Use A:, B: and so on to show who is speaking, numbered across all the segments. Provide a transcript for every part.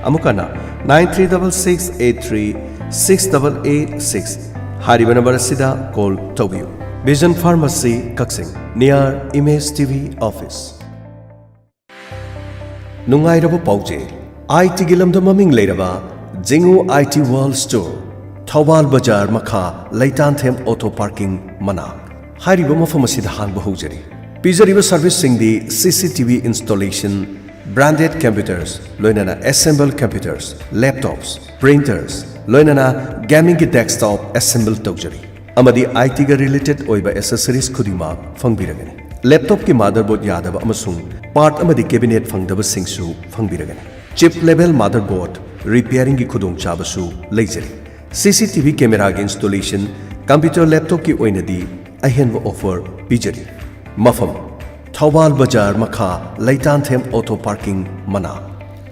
A: ꯑꯃꯨꯛꯀꯅ 9366836886 ꯍꯥꯏꯔꯤꯕ ꯅꯝꯕꯔ ꯑꯁꯤꯗ ꯀꯣꯜ ꯇꯧꯕꯤꯌꯨ꯫ ꯚꯤꯖꯟ ꯐꯥꯔꯃꯥꯁꯤ ꯀꯛꯆꯤꯡ ꯅꯤꯌꯔ ꯏꯃꯦꯖ ꯇꯤꯚꯤ ꯑꯣꯐꯤꯁ꯫ ꯅꯨꯡꯉꯥꯏꯔꯕ ꯄꯥꯎꯖꯦꯜ ITꯒꯤ ꯂꯝꯗ ꯃꯃꯤꯡ ꯂꯩꯔꯕ ꯖꯤꯉꯨ IT ꯋꯥꯔꯜꯗ ꯁ꯭ꯇꯣꯔ ꯊꯧꯕꯥꯜ ꯕꯖꯥꯔ ꯃꯈꯥ ꯂꯩꯇꯥꯟꯊꯦꯝ ꯑꯣꯇꯣ ꯄꯥꯔꯀꯤꯡ ꯃꯅꯥꯛ ꯍꯥꯏꯔꯤꯕ ꯃꯐꯝ ꯑꯁꯤꯗ ꯍꯥꯡꯕ ꯍꯧꯖꯔꯤ꯫ ꯄꯤꯖꯔꯤꯕ ꯁꯔꯚꯤꯁꯁꯤꯡꯗꯤ CCTV installation, branded computers, loinana assemble computers, laptops, printers, loinana gaming ki desktop assemble tawjari. Amadi IT ga related oiba accessories khudima fangbiragani. Laptop ki motherboard yadaba amasung part amadi cabinet fangdaba singsu fangbiragani. Chip level motherboard repairing ki khudong chabasu leijari. CCTV camera ki installation, computer laptop ki oinadi ahenba offer pijari. Mafam Thawbal Bajar Makha Laitantham Auto Parking Mana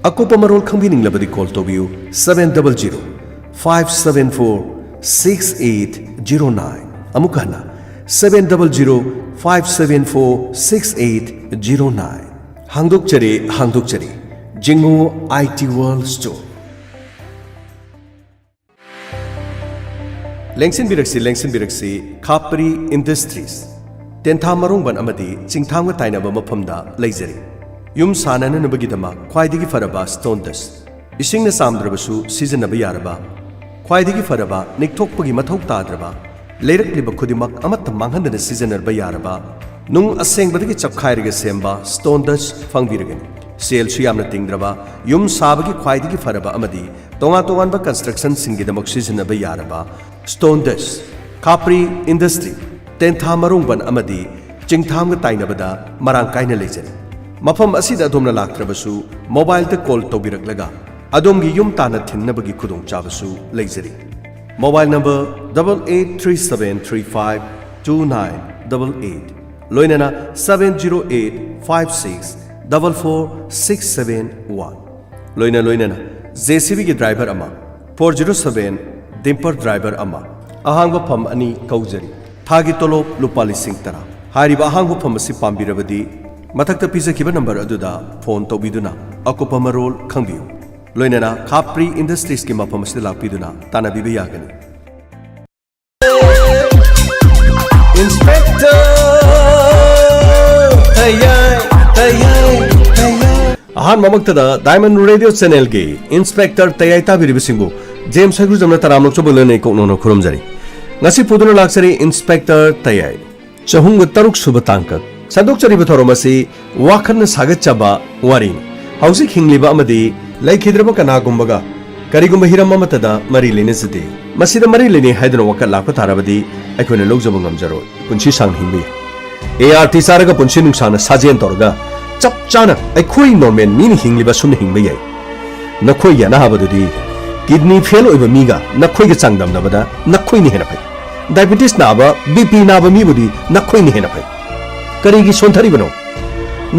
A: Akupa Marol Khambining Labadi call to you 700-574-6809 Amukana 700-574-6809 Hangdukchari Jingu IT World Store Lengsin Biraksi Khapri Industries Tentha marungban amadi chingthangwa tainaba mafamda leijari. Yum sanananabagidama khwaidigi faraba stone dust. Isingna samdrabasu sijanaba yaraba. Khwaidigi faraba nikthokpagi mathau tadraba. Leirakliba khudimak amatta manghandana sijanarba yaraba. Nung asengbadagi chapkhairiga semba stone dust fangbiragani. Sale su yamna tingdraba yum sabagi khwaidigi faraba amadi tonganba construction singidamak sijanaba yaraba. Stone dust Khapri Industry Tentha marungban amadi chingthamga tainabada marang kaina leijari. Mafam asida adomna laktrabasu mobile ta call tawbiraklaga adomgi yum tana thinnabagi khudong chabasu leijari. Mobile number 8837352988 loinana 708564461 loinana JCB ki driver ama 407 dimper driver ama ahangba pham ani kaujari. Thagi tolop lupa lising tara. Hariba ahangbu phamasi pambirabadi mathakta pijakiba number aduda phone tawbiduna akupa marol khangbiyu. Loinana Khapri Industries ki mafamasi lakpiduna tanabiba yagani. Inspector Ahan mamaktada Diamond Radio Channel ki Inspector Tayai tabiribisingu James Hagru jamna taramlok chobolene koknono khurumjari. Ngasi puduna laksari Inspector Tayai Chahunga taruk suba tangkak Sadok chariba thoromasi wakhan sagachaba wari Hausi hingliba amadi laikhidraba kanagumbaga Karigumba hirama matada mari lene zide Masida mari lene haidana wakat lakpa tarabadi Aikona logjaba ngamjaro punchi sang hingbi ART saraga punchi nungsana sajen torga Chap chana aikoi normen mini hingliba sumna hingba yai Nakhoi yana habadudi Kidney fail oiba miga nakhoi ga changdam nabada nakhoi ni hena pai Diabetes naba BP naba mibudi nakhoi ni hena pai Karigi sonthari bano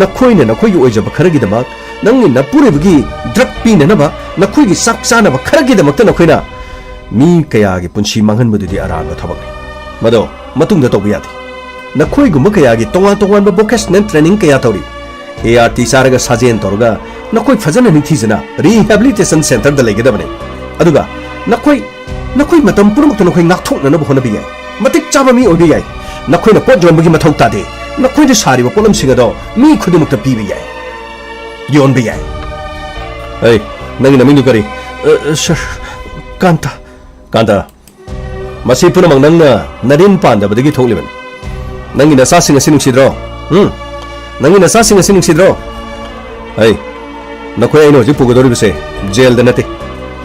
A: nakhoi na nakhoi gi oijaba kharagi damak nangni napuribagi drug pi na naba nakhoi gi saksa naba kharagi damak ta nakhoi na mi kaya gi punchi manghan bududi araba thabak mado matungda tobu yadi nakhoi gumba kaya gi tongan ba vocational training kaya tori ART saraga sajen torga nakhoi fajana nithijana rehabilitation center da legedabane aduga nakhoi matam purumak to nakhoi ngakthokna na bohona biyai matik chaba mi obi yai nakhoi na pot jonbagi mathau tade nakhoi de sari ba polam singa do mi khudimuk ta pibi yai yon bi yai hey nangi na mindu kari sir kanta masi purumak nangna narin panda badagi thokliban nangi na sa singa sinung sidro nangi na sa singa sinung sidro hey nakhoi aino ji pugodori bise jail da nate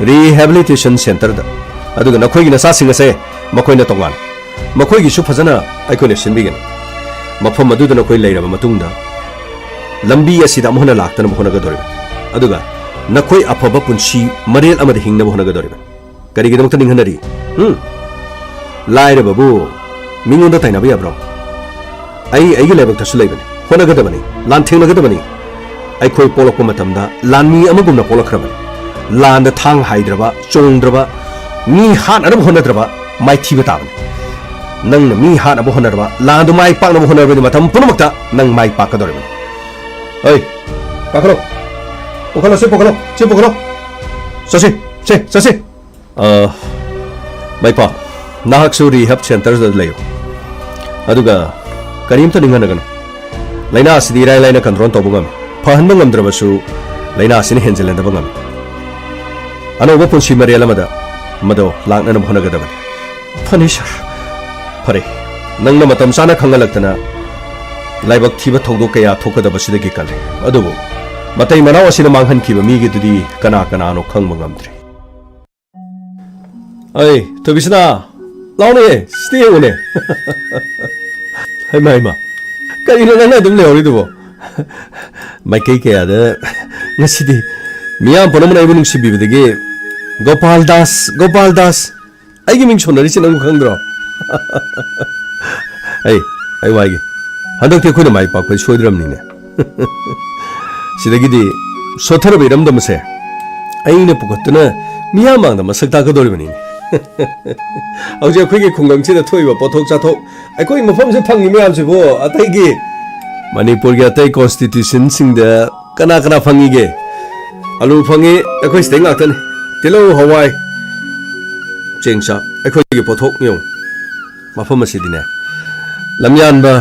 A: rehabilitation center da aduga nakhoi na sa singa se makhoi na tongan makhoi gi su phajana aikoi ne sinbigen mafam adu da nakhoi leiraba matungda lambi asida mohna laktana mohna ga dori aduga nakhoi afaba punchi marel amadi hingna mohna ga dori kari gi damta ninghanari laira babu mingonda taina ba yabro ai gi lebak tasu leibani hona ga dabani lan thengna ga dabani aikoi polokpa matamda lanmi amagumna polakhrabani landa thang haidraba chongdraba mi han anab honadraba mai thiba tabani nang na mi han abo honadraba landu mai pakna bo honadraba matam punumakta nang mai pakadorba oi pakro Pukalo, si pukalo. Sasi. May pa. Nahak su rehab center da layo. Aduga karim to ninga nagano. Laina asidi rai laina control to bungam. Pahan bangam drabasu laina asini henjelen da bangam. Ano ba punsi mariala mada. Mado lang na namhona gadaban. Punisher. Pare. Nang na matam sana khangalagtana. Laibak thiba thogdo kaya thokadaba sidagi kale. Adugo matai manaw asina manghan kiba migi dudi kana no khangba ngamdre. Ai to bisna laune stay one. Hai mai ma. Kari na dum le ori dubo. Mai kai kaya da ngasidi miyam ponamna ibunung sibibidege Gopal Das ai ming chonari sinang khangdro. Ai waigi handak te khoi mai pak pai soidram ni ne. Sidagidi sothara biram damse aine pukatna miyamang da masak ta kadori bani. Auje khoi ge khungang se da thoiba pothok chathok ai khoi mafam se phangi miyam se bo atai gi Manipur ge atai constitution sing da kana phangi ge alu phangi khoi steng aktan tilo hawai chengsa khoi ge pothok nyong mafam asidine lamyan ba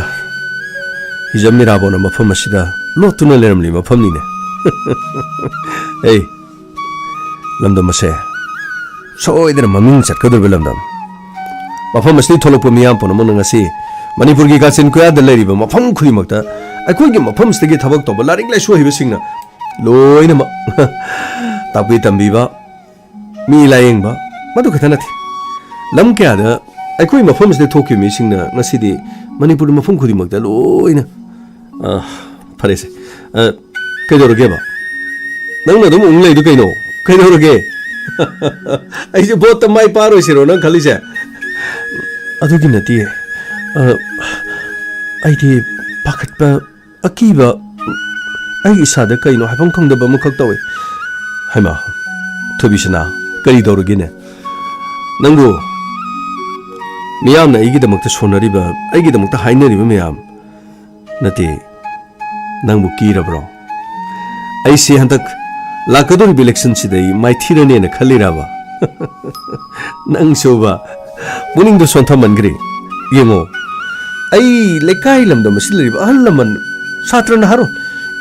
A: hijam mirabona mafam asida lotuna leramli mafam ni ne. Hey lamdam ase soidena maming chatkador belamdam mafam asni tholokpa miyam pona mon ngasi Manipur gi gasin kuya da leriba mafam khuri makta akhoi gi mafam stegi thabak toba larik lai so hiba singna loina ma tapi tambi ba mi laeng ba madu khathana thi lam kya da akhoi mafam stegi thokki mi singna ngasi di Manipur mafam khuri makta loina farese kaidoroge ba nangna dum unglei du kaino kaidoroge ai je bot mai paro siro nang khali se adugi nati ai di pakhat pa akiba ai isada kaino habam khangda ba mukhak tawe haima thobisna kari doroge ne nangu miyam na igi damakta sonari ba igi damakta hainari ba miyam nati nangbu kirabro ai si hantak lakador election sidai mai thirane na khaliraba nang soba muning do sontha mangri yengo ai lekai lamda masilri ba halaman satra na haro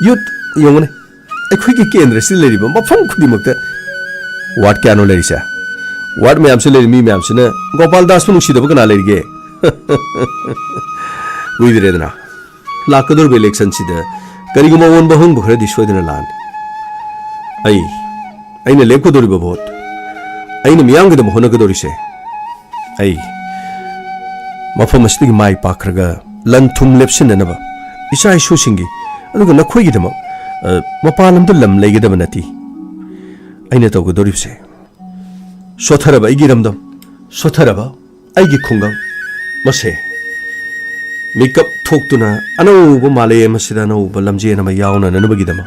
A: yut yongone ai khoi ki kendra silri ba mafam khudi makta wat kya no lerisa wat me amse leri mi me amse na Gopal Das nu sidaba kana lerige uidredna lakador election sida kariguma won bahung bukhra diswedna lan aina lepko dori ba bot aina miyang ga mohona ga dori se ai mafam astig mai pakraga lan thum lepsin na ba isai shu singi aduga nakhoi gi dama mapalam dul lam legi da banati aina to ga dori se sothara ba igi ramdam sothara ba ai gi khungang mase makeup thoktuna ano ba male masida no ba lamje na ma yauna na ba gi dama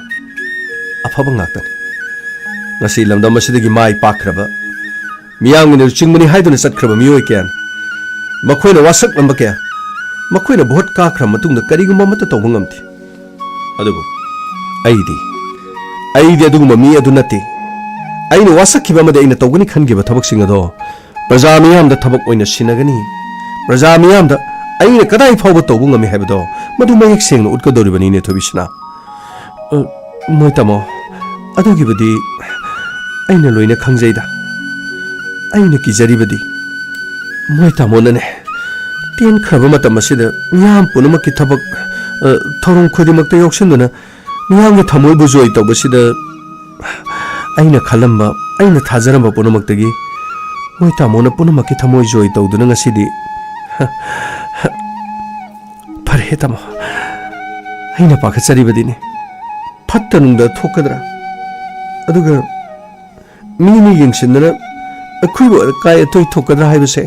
A: afaba ngaktan ngasi lamdam masida gi mai pakraba miyang ni chingmani haiduna satkraba mioi kyan makhoina wasak lamba kya makhoina bhot ka khram matungda kariguma mata tawbang amti adugo aidi aduguma mi adunati aina wasak kiba made aina tawgani khangiba thabak singado praja miyam da thabak oina sinagani praja miyam da aina kadai phawba tawbung ami habdo madu mayek sengna utkadori bani ne thobisna moitamo adugi badi aina loina khangjaida aina kijari badi moitamo nane ten khaba matam asida miyam punama ki thabak thorong khodi makta yoksinduna miyam ge thamoi bujoi tawbasida aina khalamba aina thajaramba punamakta gi moitamo na punama ki thamoi joi tawduna ngasidi parhetamo aina pakhachari badine fattanungda thokadra aduga mini yengsindana akhuiba kai toy thokadra haibase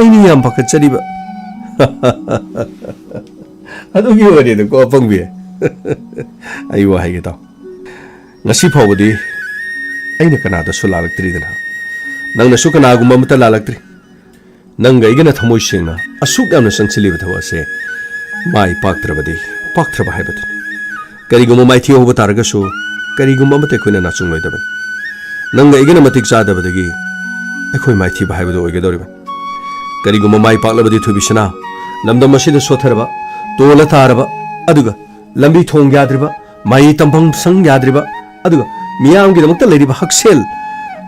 A: aini yam pakhachari ba adugi wari de ko pangbi ai wa haige ta ngasi phawdi aina kana da sulalaktri dana nangna sukana gumba mata lalaktri nanga igana thamoi sengna asuk yamna sangsili bathawase mai paktrabadi paktraba haibatu kariguma mai thiyo ba targa so ꯀꯔꯤꯒꯨꯝꯕ ꯑꯃꯠꯇ ꯑꯩꯈꯣꯏꯅ ꯅꯥꯆꯨꯡꯂꯣꯏꯗꯕꯅꯤ ꯅꯪꯒ ꯑꯩꯒꯅ ꯃꯇꯤꯛ ꯆꯥꯗꯕꯗꯒꯤ ꯑꯩꯈꯣꯏ ꯃꯥꯏꯊꯤꯕ ꯍꯥꯏꯕꯗꯨ ꯑꯣꯏꯒꯗꯧꯔꯤꯕꯅꯤ ꯀꯔꯤꯒꯨꯝꯕ ꯃꯥꯏ ꯄꯥꯛꯂꯕꯗꯤ ꯊꯣꯏꯕꯤꯁꯅꯥ ꯂꯝꯗꯝ ꯑꯁꯤꯗ ꯁꯣꯠꯊꯔꯕ ꯇꯣꯜꯂ ꯇꯥꯔꯕ ꯑꯗꯨꯒ ꯂꯝꯕꯤ ꯊꯣꯡ ꯌꯥꯗ꯭ꯔꯤꯕ ꯃꯍꯩ ꯇꯝꯐꯝ ꯁꯪ ꯌꯥꯗ꯭ꯔꯤꯕ ꯑꯗꯨꯒ ꯃꯤꯌꯥꯝꯒꯤꯗꯃꯛꯇ ꯂꯩꯔꯤꯕ ꯍꯛꯁꯦꯜ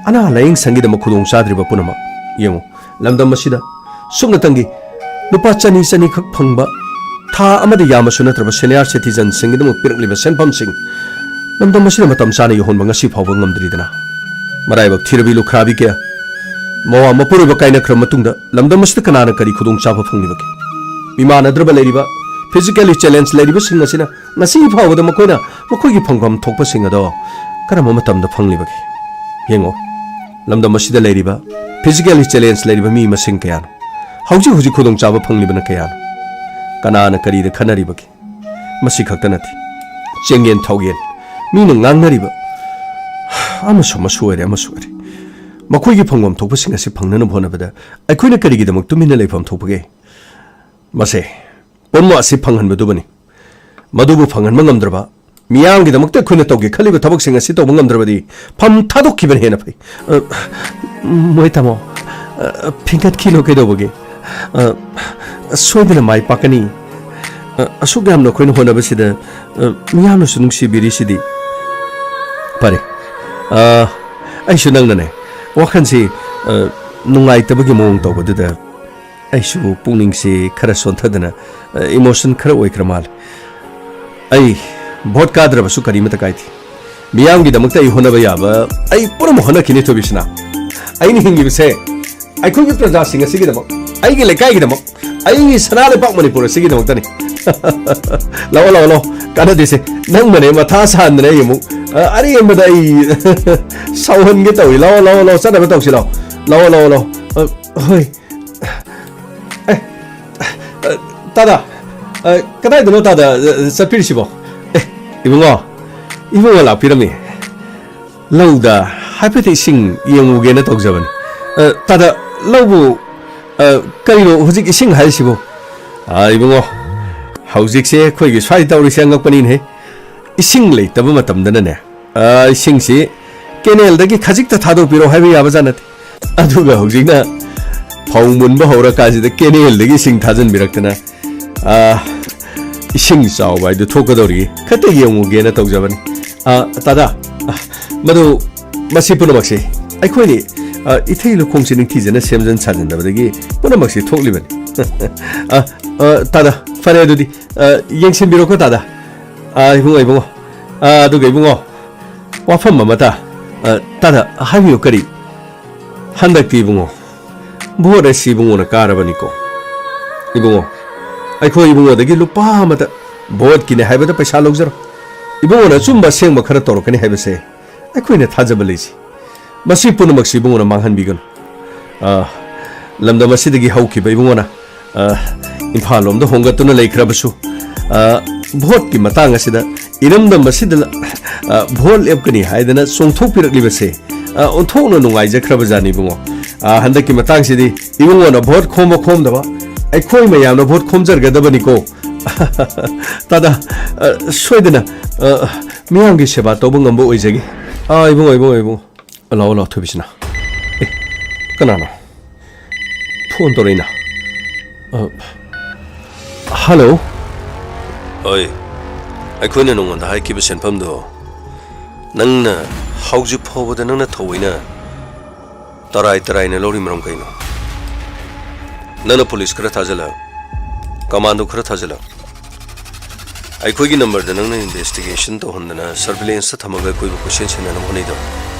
A: ꯑꯅꯥ ꯂꯥꯌꯦꯡ ꯁꯪꯒꯤꯗꯃꯛ ꯈꯨꯗꯣꯡ ꯆꯥꯗ꯭ꯔꯤꯕ ꯄꯨꯝꯅꯃꯛ ꯌꯦꯡꯉꯨ ꯂꯝꯗꯝ ꯑꯁꯤꯗ ꯁꯨꯞꯅꯇꯪꯒꯤ ꯂꯨꯄꯥ ꯆꯅꯤ ꯈꯛ ꯐꯪꯕ ꯊꯥ ꯑꯃꯗ ꯌꯥꯝꯃꯁꯨ ꯅꯠꯇ꯭ꯔꯕ ꯁꯦꯅꯤꯌꯔ ꯁꯤꯇꯤꯖꯟꯁꯤꯡꯒꯤꯗꯃꯛ ꯄꯤꯔꯛꯂꯤꯕ ꯁꯦꯟꯐꯝꯁꯤꯡ ꯂꯝꯗꯝ ꯑꯁꯤꯗ ꯃꯇꯝ ꯆꯥꯅ ꯌꯧꯍꯟꯕ ꯉꯁꯤ ꯐꯥꯎꯕ ꯉꯝꯗ꯭ꯔꯤꯗꯅ ꯃꯔꯥꯏꯕꯛ ꯊꯤꯔꯕꯤ ꯂꯨꯈ꯭ꯔꯥꯕꯤ ꯀꯌꯥ ꯃꯋꯥ ꯃꯄꯨꯔꯣꯏꯕ ꯀꯥꯏꯅꯈ꯭ꯔꯕ ꯃꯇꯨꯡꯗ ꯂꯝꯗꯝ ꯑꯁꯤꯗ ꯀꯅꯥꯅ ꯀꯔꯤ ꯈꯨꯗꯣꯡꯆꯥꯕ ꯐꯪꯂꯤꯕꯒꯦ ꯃꯤꯃꯥꯟꯅꯗ꯭ꯔꯕ ꯂꯩꯔꯤꯕ ꯐꯤꯖꯤꯀꯦꯜꯂꯤ ꯆꯦꯂꯦꯟꯖ ꯂꯩꯔꯤꯕꯁꯤꯡ ꯑꯁꯤꯅ ꯉꯁꯤ ꯐꯥꯎꯕꯗ ꯃꯈꯣꯏꯅ ꯃꯈꯣꯏꯒꯤ ꯐꯪꯐꯝ ꯊꯣꯛꯄꯁꯤꯡ ꯑꯗꯣ ꯀꯔꯝꯕ ꯃꯇꯝꯗ ꯐꯪꯂꯤꯕꯒꯦ ꯌꯦꯡꯉꯣ ꯂꯝꯗꯝ ꯑꯁꯤꯗ ꯂꯩꯔꯤꯕ ꯐꯤꯖꯤꯀꯦꯜꯂꯤ ꯆꯦꯂꯦꯟꯖ ꯂꯩꯔꯤꯕ ꯃꯤ ꯃꯁꯤꯡ ꯀꯌꯥꯅꯣ ꯍꯧꯖꯤꯛ ꯈꯨꯗꯣꯡꯆꯥꯕ ꯐꯪꯂꯤꯕꯅ ꯀꯌꯥꯅꯣ ꯀꯅꯥꯅ ꯀꯔꯤꯗ ꯈꯟꯅꯔꯤꯕꯒꯦ ꯃꯁꯤ ꯈꯛꯇ ꯅꯠꯇꯦ ꯆꯦꯡꯌꯦꯟ ꯊꯥꯎꯌꯦꯟ ꯃꯤꯅ ꯉꯥꯡꯅꯔꯤꯕ ꯑꯃꯁꯨ ꯑꯣꯏꯔꯦ ꯃꯈꯣꯏꯒꯤ ꯐꯪꯐꯝ ꯊꯣꯛꯄꯁꯤꯡ ꯑꯁꯤ ꯐꯪꯅꯅꯕ ꯍꯣꯠꯅꯕꯗ ꯑꯩꯈꯣꯏꯅ ꯀꯔꯤꯒꯤꯗꯃꯛ ꯇꯨꯃꯤꯟꯅ ꯂꯩꯐꯝ ꯊꯣꯛꯄꯒꯦ ꯃꯁꯦ ꯄꯨꯝꯅꯃꯛ ꯑꯁꯤ ꯐꯪꯍꯟꯕꯗꯨꯕꯅꯤ ꯃꯗꯨꯕꯨ ꯐꯪꯍꯟꯕ ꯉꯝꯗ꯭ꯔꯕ ꯃꯤꯌꯥꯝꯒꯤꯗꯃꯛꯇ ꯑꯩꯈꯣꯏꯅ ꯇꯧꯒꯦ ꯈꯜꯂꯤꯕ ꯊꯕꯛꯁꯤꯡ ꯑꯁꯤ ꯇꯧꯕ ꯉꯝꯗ꯭ꯔꯕꯗꯤ ꯐꯝ ꯊꯥꯗꯣꯛꯈꯤꯕꯅ ꯍꯦꯟꯅ ꯐꯩ ꯃꯣꯏ ꯇꯥꯃꯣ ꯐꯤꯡꯒꯠꯈꯤꯅꯣ ꯀꯩꯗꯧꯕꯒꯦ ꯁꯣꯏꯗꯅ ꯃꯥꯏ ꯄꯥꯛꯀꯅꯤ ꯑꯁꯨꯛ ꯌꯥꯝꯅ ꯑꯩꯈꯣꯏꯅ ꯍꯣꯠꯅꯕꯁꯤꯗ ꯃꯤꯌꯥꯝꯅꯁꯨ ꯅꯨꯡꯁꯤꯕꯤꯔꯤꯁꯤꯗꯤ ꯐꯔꯦ ꯑꯩꯁꯨ ꯅꯪꯅꯅꯦ ꯋꯥꯈꯜꯁꯤ ꯅꯨꯡꯉꯥꯏꯇꯕꯒꯤ ꯃꯑꯣꯡ ꯇꯧꯕꯗꯨꯗ ꯑꯩꯁꯨ ꯄꯨꯛꯅꯤꯡꯁꯤ ꯈꯔ ꯁꯣꯟꯊꯗꯅ ꯏꯃꯣꯁꯟ ꯈꯔ ꯑꯣꯏꯈ꯭ꯔ ꯃꯥꯜꯂꯦ ꯑꯩ ꯚꯣꯠ ꯀꯥꯗ꯭ꯔꯕꯁꯨ ꯀꯔꯤꯃꯇ ꯀꯥꯏꯗꯦ ꯃꯤꯌꯥꯝꯒꯤꯗꯃꯛꯇ ꯑꯩ ꯍꯣꯠꯅꯕ ꯌꯥꯕ ꯑꯩ ꯄꯨꯝꯅꯃꯛ ꯍꯣꯠꯅꯈꯤꯅꯤ ꯊꯣꯏꯕꯤꯁꯅꯥ ꯑꯩꯅ ꯍꯤꯡꯂꯤꯕꯁꯦ ꯑꯩꯈꯣꯏꯒꯤ ꯄ꯭ꯔꯖꯥꯁꯤꯡ ꯑꯁꯤꯒꯤꯗꯃꯛ ꯑꯩꯒꯤ ꯂꯩꯀꯥꯏꯒꯤꯗꯃꯛ ꯑꯩꯒꯤ ꯁꯅꯥ ꯂꯩꯕꯥꯛ ꯃꯅꯤꯄꯨꯔ ꯑꯁꯤꯒꯤꯗꯃꯛꯇꯅꯤ ꯂꯥꯛꯑꯣ ꯀꯥꯟꯅꯗꯦꯁꯦ ꯅꯪ ꯃꯅꯦ ꯃꯊꯥ ꯁꯥꯍꯟꯗꯅ ꯑꯩ ꯑꯃꯨꯛ ꯑꯔꯦꯝꯕꯗ ꯑꯩ ꯁꯥꯎꯍꯟꯒꯦ ꯇꯧꯏ ꯂꯥꯛꯑꯣ ꯆꯠꯅꯕ ꯇꯧꯁꯤ ꯂꯥꯛꯑꯣ ꯍꯣꯏ ꯇꯥꯗ ꯀꯗꯥꯏꯗꯅꯣ ꯇꯥꯗ ꯆꯠꯄꯤꯔꯤꯁꯤꯕꯣ 이봉아 ꯂꯥꯛꯄꯤꯔꯝꯃꯤ ꯂꯧꯗ ꯍꯥꯏꯐꯦꯠ 이싱 ꯌꯦꯡꯉꯨꯒꯦꯅ ꯇꯧꯖꯕꯅꯤ 따다 ꯂꯧꯕꯨ ꯀꯔꯤꯅꯣ ꯍꯧꯖꯤꯛ 이싱 하시고 이봉아 ꯍꯧꯖꯤꯛꯁꯦ ꯑꯩꯈꯣꯏꯒꯤ ꯁ꯭ꯋꯥꯏ ꯇꯧꯔꯤꯁꯦ ꯑꯉꯛꯄꯅꯤꯅꯦ 이싱 ꯂꯩꯇꯕ ꯃꯇꯝꯗꯅꯅꯦ 이싱ꯁꯤ ꯀꯦꯅꯦꯜꯗꯒꯤ ꯈꯖꯤꯛꯇ ꯊꯥꯗꯣꯛꯄꯤꯔꯣ ꯍꯥꯏꯕ ꯌꯥꯕꯖꯥꯠ ꯅꯠꯇꯦ ꯑꯗꯨꯒ ꯍꯧꯖꯤꯛꯅ ꯐꯧ ꯃꯨꯟꯕ ꯍꯧꯔꯀꯥꯟꯁꯤꯗ ꯀꯦꯅꯦꯜꯗꯒꯤ 이싱 ꯊꯥꯖꯤꯟꯕꯤꯔꯛꯇꯅ 이싱 ꯆꯥꯎꯕ ꯍꯥꯏꯗꯨ ꯊꯣꯛꯀꯗꯧꯔꯤ ꯈꯛꯇ ꯌꯦꯡꯉꯨꯒꯦꯅ ꯇꯧꯖꯕꯅꯤ 따다 ꯃꯗꯨ ꯃꯁꯤ ꯄꯨꯝꯅꯃꯛꯁꯤ ꯑꯩꯈꯣꯏꯅꯤ 이태일 콩씨 ꯅꯤꯡꯊꯤꯖꯅ ꯁꯦꯝꯖꯤꯟ ꯁꯥꯖꯤꯟꯗꯕꯗꯒꯤ ꯄꯨꯝꯅꯃꯛꯁꯤ ꯊꯣꯛꯂꯤꯕꯅꯤ 따다 ꯐꯔꯦ ꯑꯗꯨꯗꯤ ꯌꯦꯡꯁꯤꯟꯕꯤꯔꯣꯀꯣ 따다 이봉아 ꯑꯗꯨꯒ 이봉아 와ꯐꯝ ꯑꯃꯇ 따다 하비요 ꯀꯔꯤ 한닥ꯇꯤ 이봉아 ꯚꯣꯠ ꯑꯁꯤ 이봉아ꯅ ꯀꯥꯔꯕꯅꯤꯀꯣ 이봉아 ꯑꯩꯈꯣꯏ 이봉아ꯗꯒꯤ ꯂꯨꯄꯥ ꯑꯃꯇ ꯚꯣꯠꯀꯤꯅꯦ ꯍꯥꯏꯕꯗ ꯄꯩꯁꯥ ꯂꯧꯖꯔꯣ 이봉아ꯅ ꯑꯆꯨꯝꯕ ꯑꯁꯦꯡꯕ ꯈꯔ ꯇꯧꯔꯛꯀꯅꯤ ꯍꯥꯏꯕꯁꯦ ꯑꯩꯈꯣꯏꯅ ꯊꯥꯖꯕ ꯂꯩꯁꯤ ꯃꯁꯤ ꯄꯨꯝꯅꯃꯛꯁꯤ 이봉아ꯅ ꯃꯥꯡꯍꯟꯕꯤꯒꯅꯨ ꯂꯝꯗꯝ ꯑꯁꯤꯗꯒꯤ ꯍꯧꯈꯤꯕ 이봉아ꯅ ꯏꯝꯐꯥꯜ ꯂꯣꯝꯗ ꯍꯣꯡꯒꯠꯇꯨꯅ ꯂꯩꯈ꯭ꯔꯕꯁꯨ ꯚꯣꯠꯀꯤ ꯃꯇꯥꯡ ꯑꯁꯤꯗ ꯏꯔꯝꯗꯝ ꯑꯁꯤꯗ ꯚꯣꯠ ꯂꯦꯞꯀꯅꯤ ꯍꯥꯏꯗꯅ ꯆꯣꯡꯊꯣꯛꯄꯤꯔꯛꯂꯤꯕꯁꯦ ꯑꯣꯟꯊꯣꯛꯅ ꯅꯨꯡꯉꯥꯏꯖꯈ꯭ꯔꯕꯖꯥꯠꯅꯤ 이봉아 ꯍꯟꯗꯛꯀꯤ ꯃꯇꯥꯡꯁꯤꯗꯤ 이봉아ꯅ ꯚꯣꯠ ꯈꯣꯝꯕ ꯈꯣꯝꯗꯕ ꯑꯩꯈꯣꯏ ꯃꯌꯥꯝꯅ ꯚꯣꯠ ꯈꯣꯝꯖꯔꯒꯗꯕꯅꯤꯀꯣ 따다 소이드나 미양기 세바 또본 건뭐 의제기 이봉아 라오 토비시나 끊어놔 폰 돌이나 할로 어이 아이코이네 농원다 하이키브 센펌도 낭나 하우지 포보다 낭나 토위나 따라이네 로리므롱 가이노 나는 폴리스 그래 타질라 कमांडो खरा थाजला अखोगी नंबर द नंगना इन्वेस्टिगेशन तो हंदना सर्वेलेंस थमगा कोई क्वेश्चन छेना होने दो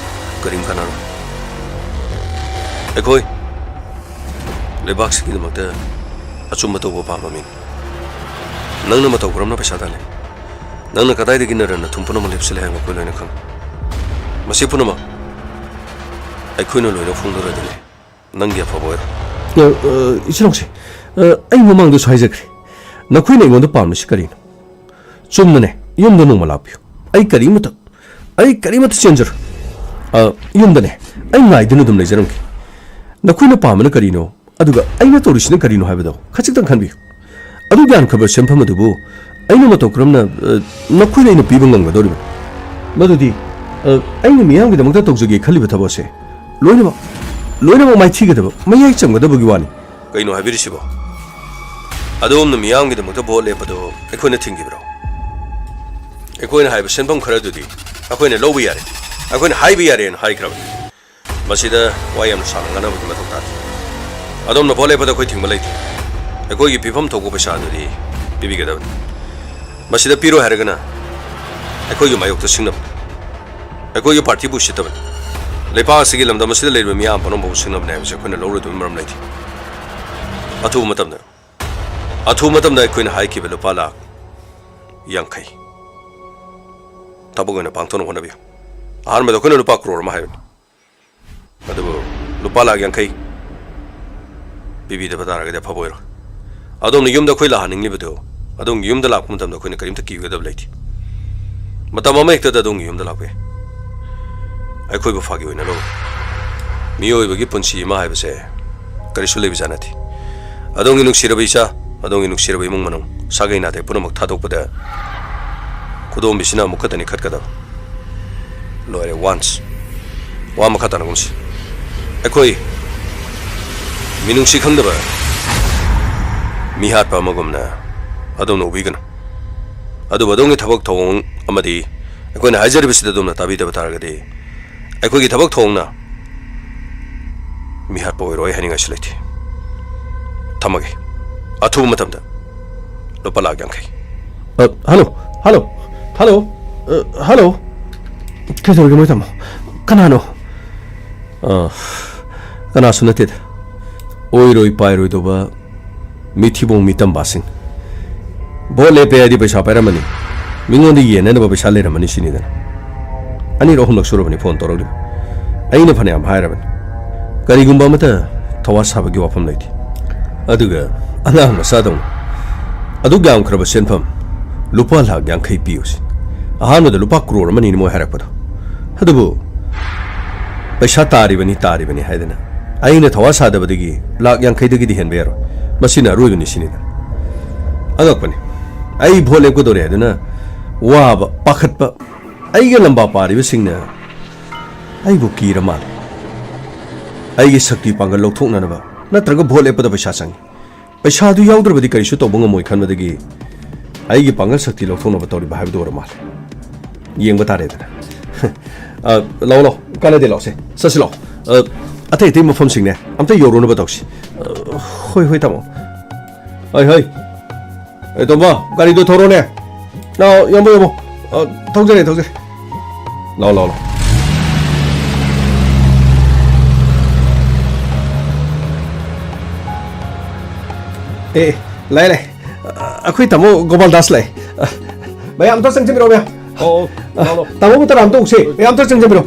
A: करीम खाना अखोई लेबाक्स की मत अचुम तो पामी नंगना मत करमना पैसा दाले नंगना कदाई दगी नरन थुमपुन लेपसले है कोई लोइन खंग मसी पुनमा अखोइनो लोइन फुंदरदले नंगी अफबोय इचरोंसे ꯑꯩ ꯃꯃꯥꯡꯗ ꯁ꯭ꯋꯥꯏꯖꯈ꯭ꯔꯦ ꯅꯈꯣꯏꯅ ꯑꯩꯉꯣꯟꯗ ꯄꯥꯝꯂꯤꯁꯤ ꯀꯔꯤꯅꯣ ꯆꯨꯝꯅꯅꯦ ꯌꯨꯝꯗ ꯅꯣꯡꯃ ꯂꯥꯛꯄꯤꯌꯨ ꯑꯩ ꯀꯔꯤꯃꯇ ꯆꯦꯟꯖꯔꯣꯏ ꯌꯨꯝꯗꯅꯦ ꯑꯩ ꯉꯥꯏꯗꯨꯅ ꯑꯗꯨꯝ ꯂꯩꯖꯔꯝꯒꯦ ꯅꯈꯣꯏꯅ ꯄꯥꯝꯕꯅ ꯀꯔꯤꯅꯣ ꯑꯗꯨꯒ ꯑꯩꯅ ꯇꯧꯔꯤꯁꯤꯅ ꯀꯔꯤꯅꯣ ꯍꯥꯏꯕꯗꯣ ꯈꯖꯤꯛꯇꯪ ꯈꯟꯕꯤꯌꯨ ꯑꯗꯨ ꯌꯥꯟꯈ꯭ꯔꯕ ꯁꯦꯟꯐꯝ ꯑꯗꯨꯕꯨ ꯑꯩꯅ ꯃꯇꯧ ꯀꯔꯝꯅ ꯅꯈꯣꯏꯅ ꯑꯩꯅ ꯄꯤꯕ ꯉꯝꯒꯗꯧꯔꯤꯕꯅꯤ ꯃꯗꯨꯗꯤ ꯑꯩꯅ ꯃꯤꯌꯥꯝꯒꯤꯗꯃꯛꯇ ꯇꯧꯖꯒꯦ ꯈꯜꯂꯤꯕ ꯊꯕꯛꯁꯦ ꯂꯣꯏꯅꯃꯛ ꯃꯥꯏꯊꯤꯒꯗꯕ ꯃꯌꯥꯏ ꯆꯝꯒꯗꯕꯒꯤ ꯋꯥꯅꯤ ꯀꯩꯅꯣ ꯍꯥꯏꯕꯤꯔꯤꯁꯤꯕꯣ ꯑꯗꯣꯝꯅ ꯃꯤꯌꯥꯝꯒꯤꯗꯃꯛꯇ ꯚꯣꯠ ꯂꯦꯞꯄꯗꯣ ꯑꯩꯈꯣꯏꯅ ꯊꯤꯡꯈꯤꯕ꯭ꯔꯣ ꯑꯩꯈꯣꯏꯅ ꯍꯥꯏꯕ ꯁꯦꯟꯐꯝ ꯈꯔꯗꯨꯗꯤ ꯑꯩꯈꯣꯏꯅ ꯂꯧꯕ ꯌꯥꯔꯦ ꯑꯩꯈꯣꯏꯅ ꯍꯥꯏꯕ ꯌꯥꯔꯦꯅ ꯍꯥꯏꯈ꯭ꯔꯕꯅꯤ ꯃꯁꯤꯗ ꯋꯥ ꯌꯥꯝꯅ ꯁꯥꯡꯅ ꯉꯥꯡꯅꯕꯒꯤ ꯃꯊꯧ ꯇꯥꯗꯦ ꯑꯗꯣꯝꯅ ꯚꯣꯠ ꯂꯦꯞꯄꯗ ꯑꯩꯈꯣꯏ ꯊꯤꯡꯕ ꯂꯩꯇꯦ ꯑꯩꯈꯣꯏꯒꯤ ꯄꯤꯐꯝ ꯊꯣꯛꯄ ꯄꯩꯁꯥꯗꯨꯗꯤ ꯄꯤꯕꯤꯒꯗꯕꯅꯤ ꯃꯁꯤꯗ ꯄꯤꯔꯣꯏ ꯍꯥꯏꯔꯒꯅ ꯑꯩꯈꯣꯏꯒꯤ ꯃꯥꯌꯣꯛꯇ ꯁꯤꯡꯅꯕꯅꯤ ꯑꯩꯈꯣꯏꯒꯤ ꯄꯥꯔꯇꯤꯕꯨ ꯎꯁꯤꯠꯇꯕꯅꯤ ꯂꯩꯄꯥꯛ ꯑꯁꯤꯒꯤ ꯂꯝꯗꯝ ꯑꯁꯤꯗ ꯂꯩꯔꯤꯕ ꯃꯤꯌꯥꯝ ꯄꯨꯝꯅꯃꯛꯕꯨ ꯁꯤꯡꯅꯕꯅꯤ ꯍꯥꯏꯕꯁꯤ ꯑꯩꯈꯣꯏꯅ ꯂꯧꯔꯣꯏꯗꯕ ꯃꯔꯝ ꯂꯩꯇꯦ ꯑꯊꯨꯕ ꯃꯇꯝꯗ ꯑꯩꯈꯣꯏꯅ ꯍꯥꯏꯈꯤꯕ ꯂꯨꯄꯥ ꯂꯥꯈ 50 ꯊꯕꯛ ꯑꯣꯏꯅ ꯄꯥꯡꯊꯣꯛꯅꯕ ꯍꯣꯠꯅꯕꯤꯌꯨ ꯑꯍꯥꯟꯕꯗ ꯑꯩꯈꯣꯏꯅ ꯂꯨꯄꯥ crore ꯑꯃ ꯍꯥꯏꯕꯅꯤ ꯑꯗꯨꯕꯨ ꯂꯨꯄꯥ ꯂꯥꯈ 50 ꯄꯤꯕꯤꯗꯕ ꯇꯥꯔꯒꯗꯤ ꯑꯐꯕ ꯑꯣꯏꯔꯣꯏ ꯑꯗꯣꯝꯅ ꯌꯨꯝꯗ ꯑꯩꯈꯣꯏ ꯂꯥꯛꯍꯟꯅꯤꯡꯂꯤꯕꯗꯨ ꯑꯗꯣꯝꯒꯤ ꯌꯨꯝꯗ ꯂꯥꯛꯄ ꯃꯇꯝꯗ ꯑꯩꯈꯣꯏꯅ ꯀꯔꯤꯝꯇ ꯀꯤꯒꯗꯕ ꯂꯩꯇꯦ ꯃꯇꯝ ꯑꯃ ꯍꯦꯛꯇꯗ ꯑꯗꯣꯝꯒꯤ ꯌꯨꯝꯗ ꯂꯥꯛꯄ ꯌꯥꯏ ꯑꯩꯈꯣꯏꯕꯨ ꯐꯥꯒꯤ ꯑꯣꯏꯅ ꯂꯧ ꯃꯤꯑꯣꯏꯕꯒꯤ ꯄꯨꯟꯁꯤ ꯑꯃ ꯍꯥꯏꯕꯁꯦ ꯀꯔꯤꯁꯨ ꯂꯩꯕꯖꯥꯠ ꯅꯠꯇꯦ ꯑꯗꯣꯝꯒꯤ ꯅꯨꯡꯁꯤꯔꯕ ꯏꯆꯥ ꯑꯗꯣꯝꯒꯤ ꯅꯨꯡꯁꯤꯔꯕ ꯏꯃꯨꯡ ꯃꯅꯨꯡ ꯁꯥꯒꯩ ꯅꯥꯇꯩ ꯄꯨꯝꯅꯃꯛ ꯊꯥꯗꯣꯛꯄꯗ ꯈꯨꯗꯣꯝꯕꯤꯁꯤꯅ ꯑꯃꯨꯛ ꯈꯛꯇꯅꯤ ꯈꯠꯀꯗꯕ ꯂꯣꯏꯔꯦ ꯋꯥꯟꯁ ꯋꯥ ꯃꯈꯥ ꯇꯥꯅꯒꯨꯝꯁꯤ ꯑꯩꯈꯣꯏ ꯃꯤꯅꯨꯡꯁꯤ ꯈꯪꯗꯕ ꯃꯤꯍꯥꯠꯄ ꯑꯃꯒꯨꯝꯅ ꯑꯗꯣꯝꯅ ꯎꯕꯤꯒꯅꯨ ꯑꯗꯨꯕꯨ ꯑꯗꯣꯝꯒꯤ ꯊꯕꯛ ꯊꯧꯑꯣꯡ ꯑꯃꯗꯤ ꯑꯩꯈꯣꯏꯅ ꯍꯥꯏꯖꯔꯤꯕꯁꯤꯗ ꯑꯗꯣꯝꯅ ꯇꯥꯕꯤꯗꯕ ꯇꯥꯔꯒꯗꯤ ꯑꯩꯈꯣꯏꯒꯤ ꯊꯕꯛ ꯊꯧꯑꯣꯡꯅ ꯃꯤꯍꯥꯠꯄ ꯑꯣꯏꯔꯣꯏ ꯍꯥꯏꯅꯤꯡꯉꯥꯏꯁꯨ ꯂꯩꯇꯦ ꯊꯝꯃꯒꯦ ꯑꯊꯨꯕ ꯃꯇꯝꯗ ꯂꯨꯄꯥ ꯂꯥꯈ 50 ꯍꯜꯂꯣ ꯀꯩꯗꯧꯔꯤꯒꯦ ꯃꯣꯏ ꯇꯥꯃꯣ ꯀꯅꯥꯅꯣ ꯀꯅꯥꯁꯨ ꯅꯠꯇꯦꯗ ꯑꯣꯏꯔꯣꯏ ꯄꯥꯏꯔꯣꯏꯗꯧꯕ ꯃꯤꯊꯤꯕꯣꯡ ꯃꯤꯇꯝꯕꯥꯁꯤꯡ ꯚꯣꯠ ꯂꯦꯞꯄꯦ ꯍꯥꯏꯗꯤ ꯄꯩꯁꯥ ꯄꯥꯏꯔꯝꯃꯅꯤ ꯃꯤꯉꯣꯟꯗ ꯌꯦꯟꯅꯅꯕ ꯄꯩꯁꯥ ꯂꯩꯔꯝꯃꯅꯤ ꯁꯤꯅꯤꯗꯅ ꯑꯅꯤꯔꯛ ꯑꯍꯨꯝꯂꯛ ꯁꯨꯔꯕꯅꯤ ꯐꯣꯟ ꯇꯧꯔꯛꯂꯤꯕ ꯑꯩꯅ ꯐꯅꯌꯥꯝ ꯍꯥꯏꯔꯕꯅꯤ ꯀꯔꯤꯒꯨꯝꯕ ꯑꯃꯇ ꯊꯋꯥ ꯁꯥꯕꯒꯤ ꯋꯥꯐꯝ ꯂꯩꯇꯦ ꯑꯗꯨꯒ ꯑꯉꯥꯡ ꯃꯆꯥꯗꯧꯅ ꯑꯗꯨꯛ ꯌꯥꯝꯈ꯭ꯔꯕ ꯁꯦꯟꯐꯝ ꯂꯨꯄꯥ ꯂꯥꯈ 50 ꯄꯤꯌꯨꯁꯤ ꯑꯍꯥꯟꯕꯗ ꯂꯨꯄꯥ crore ꯑꯃꯅꯤꯅ ꯃꯣꯏ ꯍꯥꯏꯔꯛꯄꯗꯣ ꯑꯗꯨꯕꯨ ꯄꯩꯁꯥ ꯇꯥꯔꯤꯕꯅꯤ ꯍꯥꯏꯗꯅ ꯑꯩꯅ ꯊꯋꯥ ꯁꯥꯗꯕꯗꯒꯤ ꯂꯥꯈ 50ꯗꯒꯤꯗꯤ ꯍꯦꯟꯕ ꯌꯥꯔꯣꯏ ꯃꯁꯤꯅ ꯑꯔꯣꯏꯕꯅꯤ ꯁꯤꯅꯤꯗ ꯑꯉꯛꯄꯅꯤ ꯑꯩ ꯚꯣꯠ ꯂꯦꯞꯀꯗꯧꯔꯦ ꯍꯥꯏꯗꯨꯅ ꯋꯥꯕ ꯄꯥꯈꯠꯄ ꯑꯩꯒ ꯂꯝꯕꯥ ꯄꯥꯔꯤꯕꯁꯤꯡꯅ ꯑꯩꯕꯨ ꯀꯤꯔ ꯃꯥꯜꯂꯦ ꯑꯩꯒꯤ ꯁꯛꯇꯤ ꯄꯥꯡꯒꯜ ꯂꯧꯊꯣꯛꯅꯅꯕ ꯅꯠꯇ꯭ꯔꯒ ꯚꯣꯠ ꯂꯦꯞꯄꯗ ꯄꯩꯁꯥ ꯆꯪꯏ ꯄꯩꯁꯥꯗꯨ ꯌꯥꯎꯗ꯭ꯔꯕꯗꯤ ꯀꯔꯤꯁꯨ ꯇꯧꯕ ꯉꯝꯃꯣꯏ ꯈꯟꯕꯗꯒꯤ ꯑꯩꯒꯤ ꯄꯥꯡꯒꯜ ꯁꯛꯇꯤ ꯂꯧꯊꯣꯛꯅꯕ ꯇꯧꯔꯤꯕ ꯍꯥꯏꯕꯗꯨ ꯑꯣꯏꯔ ꯃꯥꯜꯂꯦ ꯌꯦꯡꯕ ꯇꯥꯔꯦꯗꯅ ꯂꯥꯛꯑꯣ ꯀꯥꯟꯅꯗꯦ ꯂꯥꯛꯑꯣꯁꯦ ꯆꯠꯁꯤ ꯂꯥꯛꯑꯣ ꯑꯇꯩ ꯃꯐꯝꯁꯤꯡꯅꯦ ꯑꯝꯇ ꯌꯧꯔꯨꯅꯕ ꯇꯧꯁꯤ ꯍꯣꯏ ꯇꯥꯃꯣ ꯍꯣꯏ ꯇꯣꯝꯕ ꯒꯥꯔꯤꯗꯣ ꯊꯧꯔꯣꯅꯦ ꯂꯥꯛꯑꯣ ꯌꯥꯝꯕ ꯊꯧꯖꯔꯦ ꯂꯥꯛꯑꯣ ꯂꯥꯛꯑꯦ ꯑꯩꯈꯣꯏ ꯇꯥꯃꯣ ꯒꯣꯄꯥꯜꯗꯥꯁ ꯂꯥꯛꯑꯦ ꯃꯌꯥꯝ ꯑꯝꯇ ꯆꯪꯖꯟꯕꯤꯔꯣ ꯃꯌꯥꯝ ꯇꯥꯃꯣꯕꯨ ꯇꯔꯥ ꯑꯝꯇ ꯎꯁꯦ ꯃꯌꯥꯝ ꯑꯝꯇ ꯆꯪꯖꯟꯕꯤꯔꯣ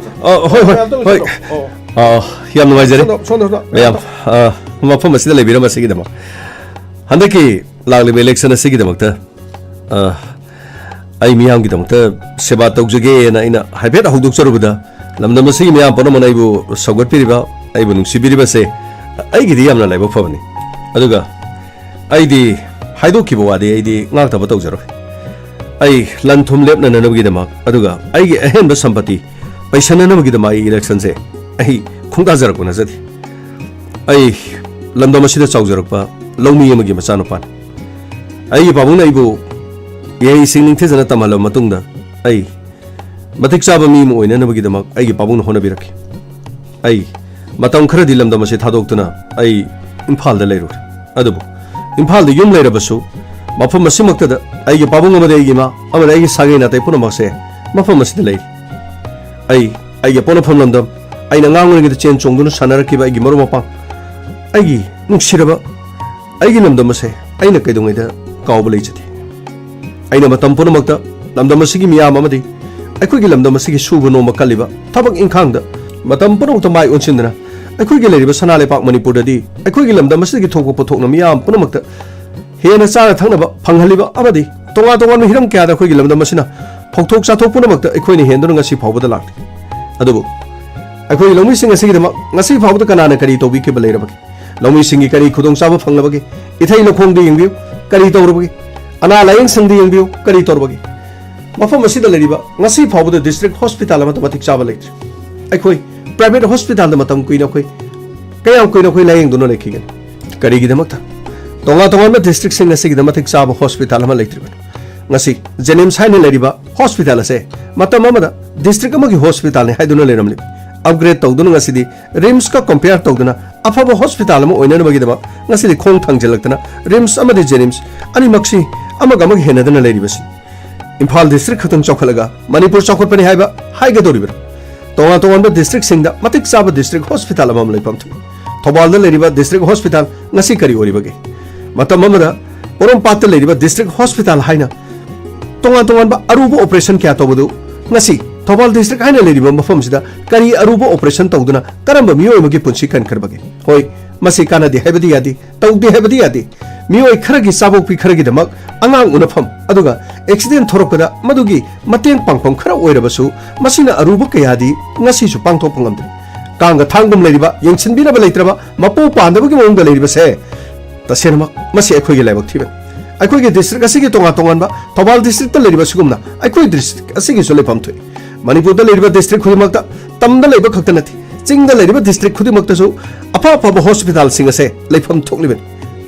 A: ꯍꯣꯏ ꯌꯥꯝ ꯅꯨꯡꯉꯥꯏꯖꯔꯦ ꯃꯌꯥꯝ ꯃꯐꯝ ꯑꯁꯤꯗ ꯂꯩꯕꯤꯔꯝꯕꯁꯤꯒꯤꯗꯃꯛ ꯍꯟꯗꯛꯀꯤ ꯂꯥꯛꯂꯤꯕ ꯏꯂꯦꯛꯁꯟ ꯑꯁꯤꯒꯤꯗꯃꯛꯇ ꯑꯩ ꯃꯤꯌꯥꯝꯒꯤꯗꯃꯛꯇ ꯁꯦꯕꯥ ꯇꯧꯖꯒꯦꯅ ꯑꯩꯅ ꯍꯥꯏꯐꯦꯠ ꯍꯧꯗꯣꯛꯆꯔꯨꯕꯗ ꯂꯝꯗꯝ ꯑꯁꯤꯒꯤ ꯃꯤꯌꯥꯝ ꯄꯨꯝꯅꯃꯛꯅ ꯑꯩꯕꯨ ꯁꯧꯒꯠꯄꯤꯔꯤꯕ ꯑꯩꯕꯨ ꯅꯨꯡꯁꯤꯕꯤꯔꯤꯕꯁꯦ ꯑꯩꯒꯤꯗꯤ ꯌꯥꯝꯅ ꯂꯥꯏꯕꯛ ꯐꯕꯅꯤ ꯑꯗꯨꯒ ꯑꯩꯗꯤ ꯍꯥꯏꯗꯣꯛꯈꯤꯕ ꯋꯥꯗꯤ ꯑꯩꯗꯤ ꯉꯥꯛꯇꯕ ꯇꯧꯖꯔꯣꯏ ꯑꯩ ꯂꯟ ꯊꯨꯝ ꯂꯦꯞꯅꯅꯕꯒꯤꯗꯃꯛ ꯑꯗꯨꯒ ꯑꯩꯒꯤ ꯑꯍꯦꯟꯕ ꯁꯝꯄꯇꯤ ꯄꯩꯁꯟꯅꯅꯕꯒꯤꯗꯃꯛ ꯑꯩ ꯏꯂꯦꯛꯁꯟꯁꯦ ꯑꯩ ꯈꯣꯡꯗꯥꯖꯔꯛꯄ ꯅꯠꯆꯗꯦ ꯑꯩ ꯂꯝꯗꯝ ꯑꯁꯤꯗ ꯆꯥꯎꯖꯔꯛꯄ ꯂꯧꯃꯤ ꯑꯃꯒꯤ ꯃꯆꯥꯅꯨꯄꯥꯅꯤ ꯑꯩꯒꯤ ꯄꯥꯕꯨꯡꯅ ꯑꯩꯕꯨ ꯏꯍꯩꯁꯤꯡ ꯅꯤꯡꯊꯤꯖꯅ ꯇꯝꯍꯜꯂꯕ ꯃꯇꯨꯡꯗ ꯑꯩ ꯃꯇꯤꯛ ꯆꯥꯕ ꯃꯤ ꯑꯃ ꯑꯣꯏꯅꯅꯕꯒꯤꯗꯃꯛ ꯑꯩꯒꯤ ꯄꯥꯕꯨꯡꯅ ꯍꯣꯠꯅꯕꯤꯔꯛꯈꯤ ꯑꯩ ꯃꯇꯝ ꯈꯔꯗꯤ ꯂꯝꯗꯝ ꯑꯁꯤ ꯊꯥꯗꯣꯛꯇꯨꯅ ꯑꯩ ꯏꯝꯐꯥꯜꯗ ꯂꯩꯔꯨꯔꯦ ꯑꯗꯨꯕꯨ ꯏꯝꯐꯥꯜꯗ ꯌꯨꯝ ꯂꯩꯔꯕꯁꯨ ꯃꯐꯝ ꯑꯁꯤꯃꯛꯇꯗ ꯑꯩꯒꯤ ꯄꯥꯕꯨꯡ ꯑꯃꯗꯤ ꯑꯩꯒꯤ ꯏꯃꯥ ꯑꯃꯗꯤ ꯑꯩꯒꯤ ꯁꯥꯒꯩ ꯅꯥꯇꯩ ꯄꯨꯝꯅꯃꯛꯁꯦ ꯃꯐꯝ ꯑꯁꯤꯗ ꯂꯩꯔꯤ ꯑꯩꯒꯤ ꯄꯣꯛꯅꯐꯝ ꯂꯝꯗꯝ ꯑꯩꯅ ꯑꯉꯥꯡ ꯑꯣꯏꯔꯤꯉꯩꯗ ꯆꯦꯟ ꯆꯣꯡꯗꯨꯅ ꯁꯥꯟꯅꯔꯛꯈꯤꯕ ꯑꯩꯒꯤ ꯃꯔꯨꯞ ꯃꯄꯥꯡ ꯑꯩꯒꯤ ꯅꯨꯡꯁꯤꯔꯕ ꯑꯩꯒꯤ ꯂꯝꯗꯝ ꯑꯁꯦ ꯑꯩꯅ ꯀꯩꯗꯧꯉꯩꯗ ꯀꯥꯎꯕ ꯂꯩꯖꯗꯦ ꯑꯩꯅ ꯃꯇꯝ ꯄꯨꯝꯅꯃꯛꯇ ꯂꯝꯗꯝ ꯑꯁꯤꯒꯤ ꯃꯤꯌꯥꯝ ꯑꯃꯗꯤ ꯑꯩꯈꯣꯏꯒꯤ ꯂꯝꯗꯝ ꯑꯁꯤꯒꯤ ꯁꯨꯕ ꯅꯣꯝꯕ ꯀꯜꯂꯤꯕ ꯊꯕꯛ ꯏꯪꯈꯥꯡꯗ ꯃꯇꯝ ꯄꯨꯝꯅꯃꯛꯇ ꯃꯥꯏ ꯑꯣꯟꯁꯤꯟꯗꯨꯅ ꯑꯩꯈꯣꯏꯒꯤ ꯂꯩꯔꯤꯕ ꯁꯅꯥ ꯂꯩꯄꯥꯛ ꯃꯅꯤꯄꯨꯔꯗꯗꯤ ꯑꯩꯈꯣꯏꯒꯤ ꯂꯝꯗꯝ ꯑꯁꯤꯗꯒꯤ ꯊꯣꯛꯄ ꯄꯣꯠꯊꯣꯛꯅ ꯃꯤꯌꯥꯝ ꯄꯨꯝꯅꯃꯛꯇ ꯍꯦꯟꯅ ꯆꯥꯅ ꯊꯛꯅꯕ ꯐꯪꯍꯜꯂꯤꯕ ꯑꯃꯗꯤ ꯇꯣꯉꯥꯟ ꯇꯣꯉꯥꯟꯕ ꯍꯤꯔꯝ ꯀꯌꯥꯗ ꯑꯩꯈꯣꯏꯒꯤ ꯂꯝꯗꯝ ꯑꯁꯤꯅ ꯐꯧꯊꯣꯛ ꯆꯥꯊꯣꯛ ꯄꯨꯝꯅꯃꯛꯇ ꯑꯩꯈꯣꯏꯅ ꯍꯦꯟꯗꯨꯅ ꯉꯁꯤ ꯐꯥꯎꯕꯗ ꯂꯥꯛꯂꯤ ꯑꯗꯨꯕꯨ ꯑꯩꯈꯣꯏꯒꯤ ꯂꯧꯃꯤꯁꯤꯡ ꯑꯁꯤꯒꯤꯗꯃꯛ ꯉꯁꯤ ꯐꯥꯎꯕꯗ ꯀꯅꯥꯅ ꯀꯔꯤ ꯇꯧꯕꯤꯈꯤꯕ ꯂꯩꯔꯕꯒꯦ ꯂꯧꯃꯤꯁꯤꯡꯒꯤ ꯀꯔꯤ ꯈꯨꯗꯣꯡꯆꯥꯕ ꯐꯪꯂꯕꯒꯦ ꯏꯊꯩ ꯂꯧꯈꯣꯡꯗ ꯌꯦꯡꯕꯤꯌꯨ ꯀꯔꯤ ꯇꯧꯔꯕꯒꯦ ꯑꯅꯥ ꯂꯥꯏꯌꯦꯡ ꯁꯪꯗ ꯌꯦꯡꯕꯤꯌꯨ ꯀꯔꯤ ꯇꯧꯔꯕꯒꯦ मफम असिदा लेरिबा ngasi फावबद डिस्ट्रिक्ट हॉस्पिटल अमत मतिक चाबा लेत्र अखोई प्राइवेट हॉस्पिटल मतम कुइना खोई कयाम कुइना खोई लायंग दुनो लेखिगन करिगी दमक तोंगा तोंगा में डिस्ट्रिक्ट सिंग असिगी दमतिक चाबा हॉस्पिटल अमा लेत्र ngasi जेनिम्स हाइने लेरिबा हॉस्पिटल असे मतम अमदा डिस्ट्रिक्ट अमगी हॉस्पिटल ने हाइदुनो लेरमलि अपग्रेड तौदुनो ngasi रिम्स का कंपेयर तौदुना अफब हॉस्पिटल अमा ओइनन बगी दमा ngasi खोंग थांगजलक्तना रिम्स अमदि जेनिम्स अनि मक्सी अमग अमग हेनदना लेरिबसि इम्फाल डिस्ट्रिक्ट खतन चौखलगा मणिपुर चौखटपनि हाइबा हाइगदोरिबा तोंगा तोंगा डिस्ट्रिक्ट सिंगदा मतिक चाबा डिस्ट्रिक्ट हॉस्पिटल अमम लेपम थु थौबालदा लेरिबा डिस्ट्रिक्ट हॉस्पिटल ngasi करी ओरिबगे मतम अमदा ओरमपात लेरिबा डिस्ट्रिक्ट हॉस्पिटल हाइना तोंगा तोंगा अरुबो ऑपरेशन क्या तौबदु ngasi थौबाल डिस्ट्रिक्ट हाइना लेरिबा मफमसिदा करी अरुबो ऑपरेशन तौदुना करंब मियोयमगी पुंसी कनखरबगे होय मसी कानादि हाइबदि यादि तौदि हाइबदि यादि मियोय खरगी साबोकपि खरगी दमक अंगांग उनफम अदुगा एक्सीडेंट थोरकदा मदुगी मतेंग पांगफम खरा ओइरबसु मसिना अरुबो कयादि ngasisu पांगथोक ngamdri कांग थांगम लेरिबा यंगसिनबिनबा लेत्रबा मपो पांदबगी मोंग लेरिबसे तसेनमक मसी अखोइगे लाइबक थिबे अखोइगे डिस्ट्रिक्ट असिगी तोंगा तोंगानबा थौबाल डिस्ट्रिक्ट त लेरिबा सुगुमना अखोइ डिस्ट्रिक्ट असिगी सो लेफम थोइ मणिपुर द लेरिबा डिस्ट्रिक्ट खुदिमकता तमदा लेबा खक्ता नथि चिंगदा लेरिबा डिस्ट्रिक्ट खुदिमकतासु अफा अफाबा हॉस्पिटल सिंग असे लेफम थोकलिबेन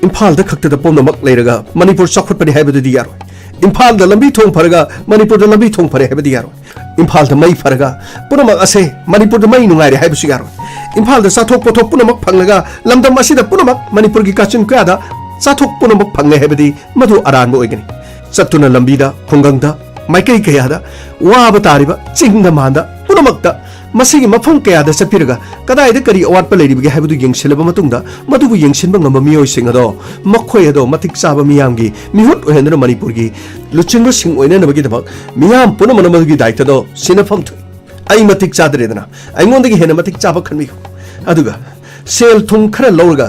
A: इम्फाल द खक्ता द पोमनमक लेरगा मणिपुर चखुटपनि हाइबदुदि यारो इम्फाल द लंबी थोंग फरगा मणिपुर द लंबी थोंग फरे हाइबदि यारो इम्फाल द मई फरगा पुनमक असे मणिपुर द मई नुंगाइरे हाइबसु यारो इम्फाल द साथोक पोथोक पुनमक फंगलगा लमदम असिदा पुनमक मणिपुर की काचिन क्यादा साथोक पुनमक फंगे हाइबदि मधु अरानबो ओइगनि चत्तुना लंबीदा खुंगंगदा माइकई कयादा वाब तारिबा चिंगदा मांदा पुनमकता मसिगी मफम कयादा चपिरगा कदाइदा करी अवाटपा लेरिबगे हाइबदु यंगसिलबा मतुंगदा मधुबु यंगसिनबा ngamba मियोइसिंग अदो मखोय अदो मतिक चाबा मियामगी मिहुत ओहेंद्र मणिपुरगी लुचिंगो सिंग ओइननबगी दमक मियाम पुनमनमगी दायित्वदो सिनफम थु आई मतिक चादरेदना आइंगोंदगी हेना मतिक चाबा खनबिगो अदुगा सेल थुंग खरा लौरगा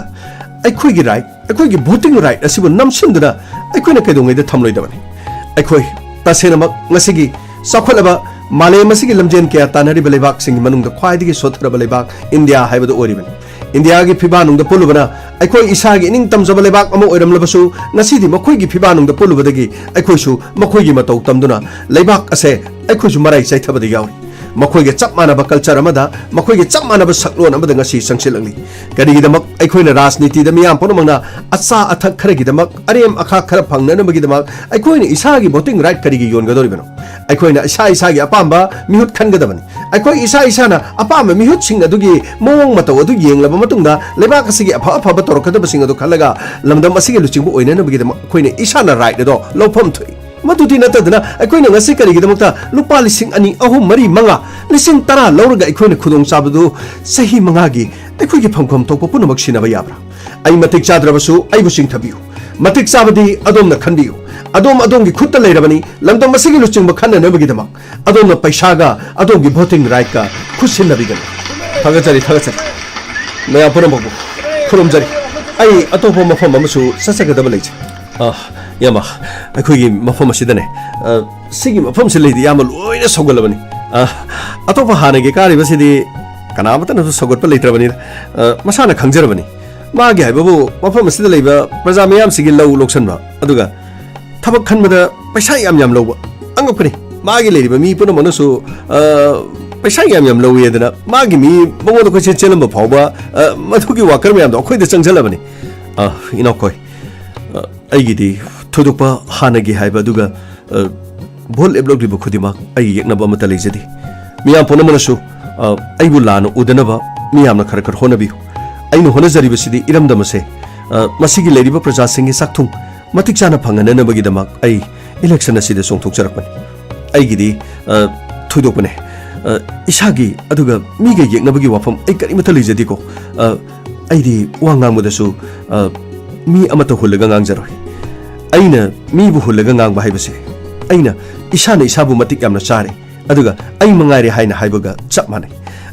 A: अखोइगी राइट अखोइगी भोटिंग राइट असिबु नमसिंदना अखोइना कैदोंगैदा थमलोइदबनी अखोइ तसेनमक ngasiगी सखलबा मालेम असिगी लमजेन क्या तानरिबा लेबाक सिंग मनुंग ख्वाइदिगी सोथरबा लेबाक इंडिया हाइबदो ओरिबन इंडिया की फिबानुंग द पुलुबना अखोइ इसागी इनिंग तमजबा लेबाक अमो ओइरमलबसु ngasiदी मखोइगी फिबानुंग द पुलुबदगी अखोइसु मखोइगी मतौ तमदुना लेबाक असे अखोइसु मराइ चाइथबदि यावरि मखोइगे चप मानबा कल्चर अमदा मखोइगे चप मानबा सकलोन अमदा ngasi संगसिलंगली करिगिदमक अखोइना राजनीति द मियाम पुनमंगना अचा अथक खरगिदमक अरेम अखा खर फंगनबगिदमक अखोइना इसागी वोटिंग राइट करिगी योनगदोरिबनो अखोइना इसा इसागी अपाम्बा मिहुत खनगदबनी अखोइ इसा इसाना अपाम्बा मिहुत सिंग अदुगी मोंग मतौ अदु येंगलबा मतुंगदा लेबाक असिगी अफा अफाबा तोरकदबा सिंग अदु खलगा लमदम असिगी लुचिंगबो ओइननबगिदमक अखोइना इसाना राइट अदो लौफम थुइ मदुदी नतदना अखोइना ngasi करिगिदमक्ता लुपा लिसिंग अनि अहुम मरी मंगा लिसिंग तरा लौरगा अखोइना खुदोंग चाबदु सही मंगागी अखोइगी फंगफम तोप पुनमक सिनबा याब्रा आई मतिक चाद्रबसु आइबु सिंग थबियु मतिक चाबदी अदोमना खनबियु अदोमगी खुत्ता लेरबनी लमदम मसिगी लुचिंगबा खननबगिदमक अदोमना पैसागा अदोमगी भोटिंग राइट का खुसिनबिगन थगचरी नया पुनमक खुरुमजरी आई अतोप मफम अमसु ससगदब लेछ यामा अखोइगी मफम असिदने सिगी मफम से लेदि यामा लोइना सौगलबनी अतोप हानगे कारिबसिदि कनामतन सौगतप लेत्रबनी मसाना खंगजरबनी मागे हाइबबु मफम असिदा लेबा प्रजा मयाम सिगी लौ लोक्सनबा अदुगा थबक खनबदा पैसा याम याम लौबा अंगपनि मागे लेरिबा मी पुनमनसु पैसा याम लौयेदना मागे मी बंगोद खोसे चेलम फावबा मधुगी वाकर मयाम अखोइदा चंगजलबनी इनोखोइ अइगिदी थोदोपा हानगी हाइबा दुगा भोल एब्लोगलिबो खुदिमा अइ येकनबा मत लेजदी मियाम पुनमनसु अइबु लानो उदनबा मियामना खरखर होनबियु अइनु होनजरिबसिदी इरमदमसे मसिगी लेरिबा प्रजा सिंगी साक्थुंग मतिक चाना फंगननबगिदमक अइ इलेक्शन असिदा सोंथोकजरकपनि अइगिदी थोदोपने इसागी अदुगा मीगे येकनबगी वाफम अइ करिमत लेजदीको अइदी वांगांगबदसु मी अमत हुलगा ngangjaroi aina mi bu hulaga ngang ba haibase aina isana isabu matik yamna chare aduga ai mangaire haina haibaga chap mane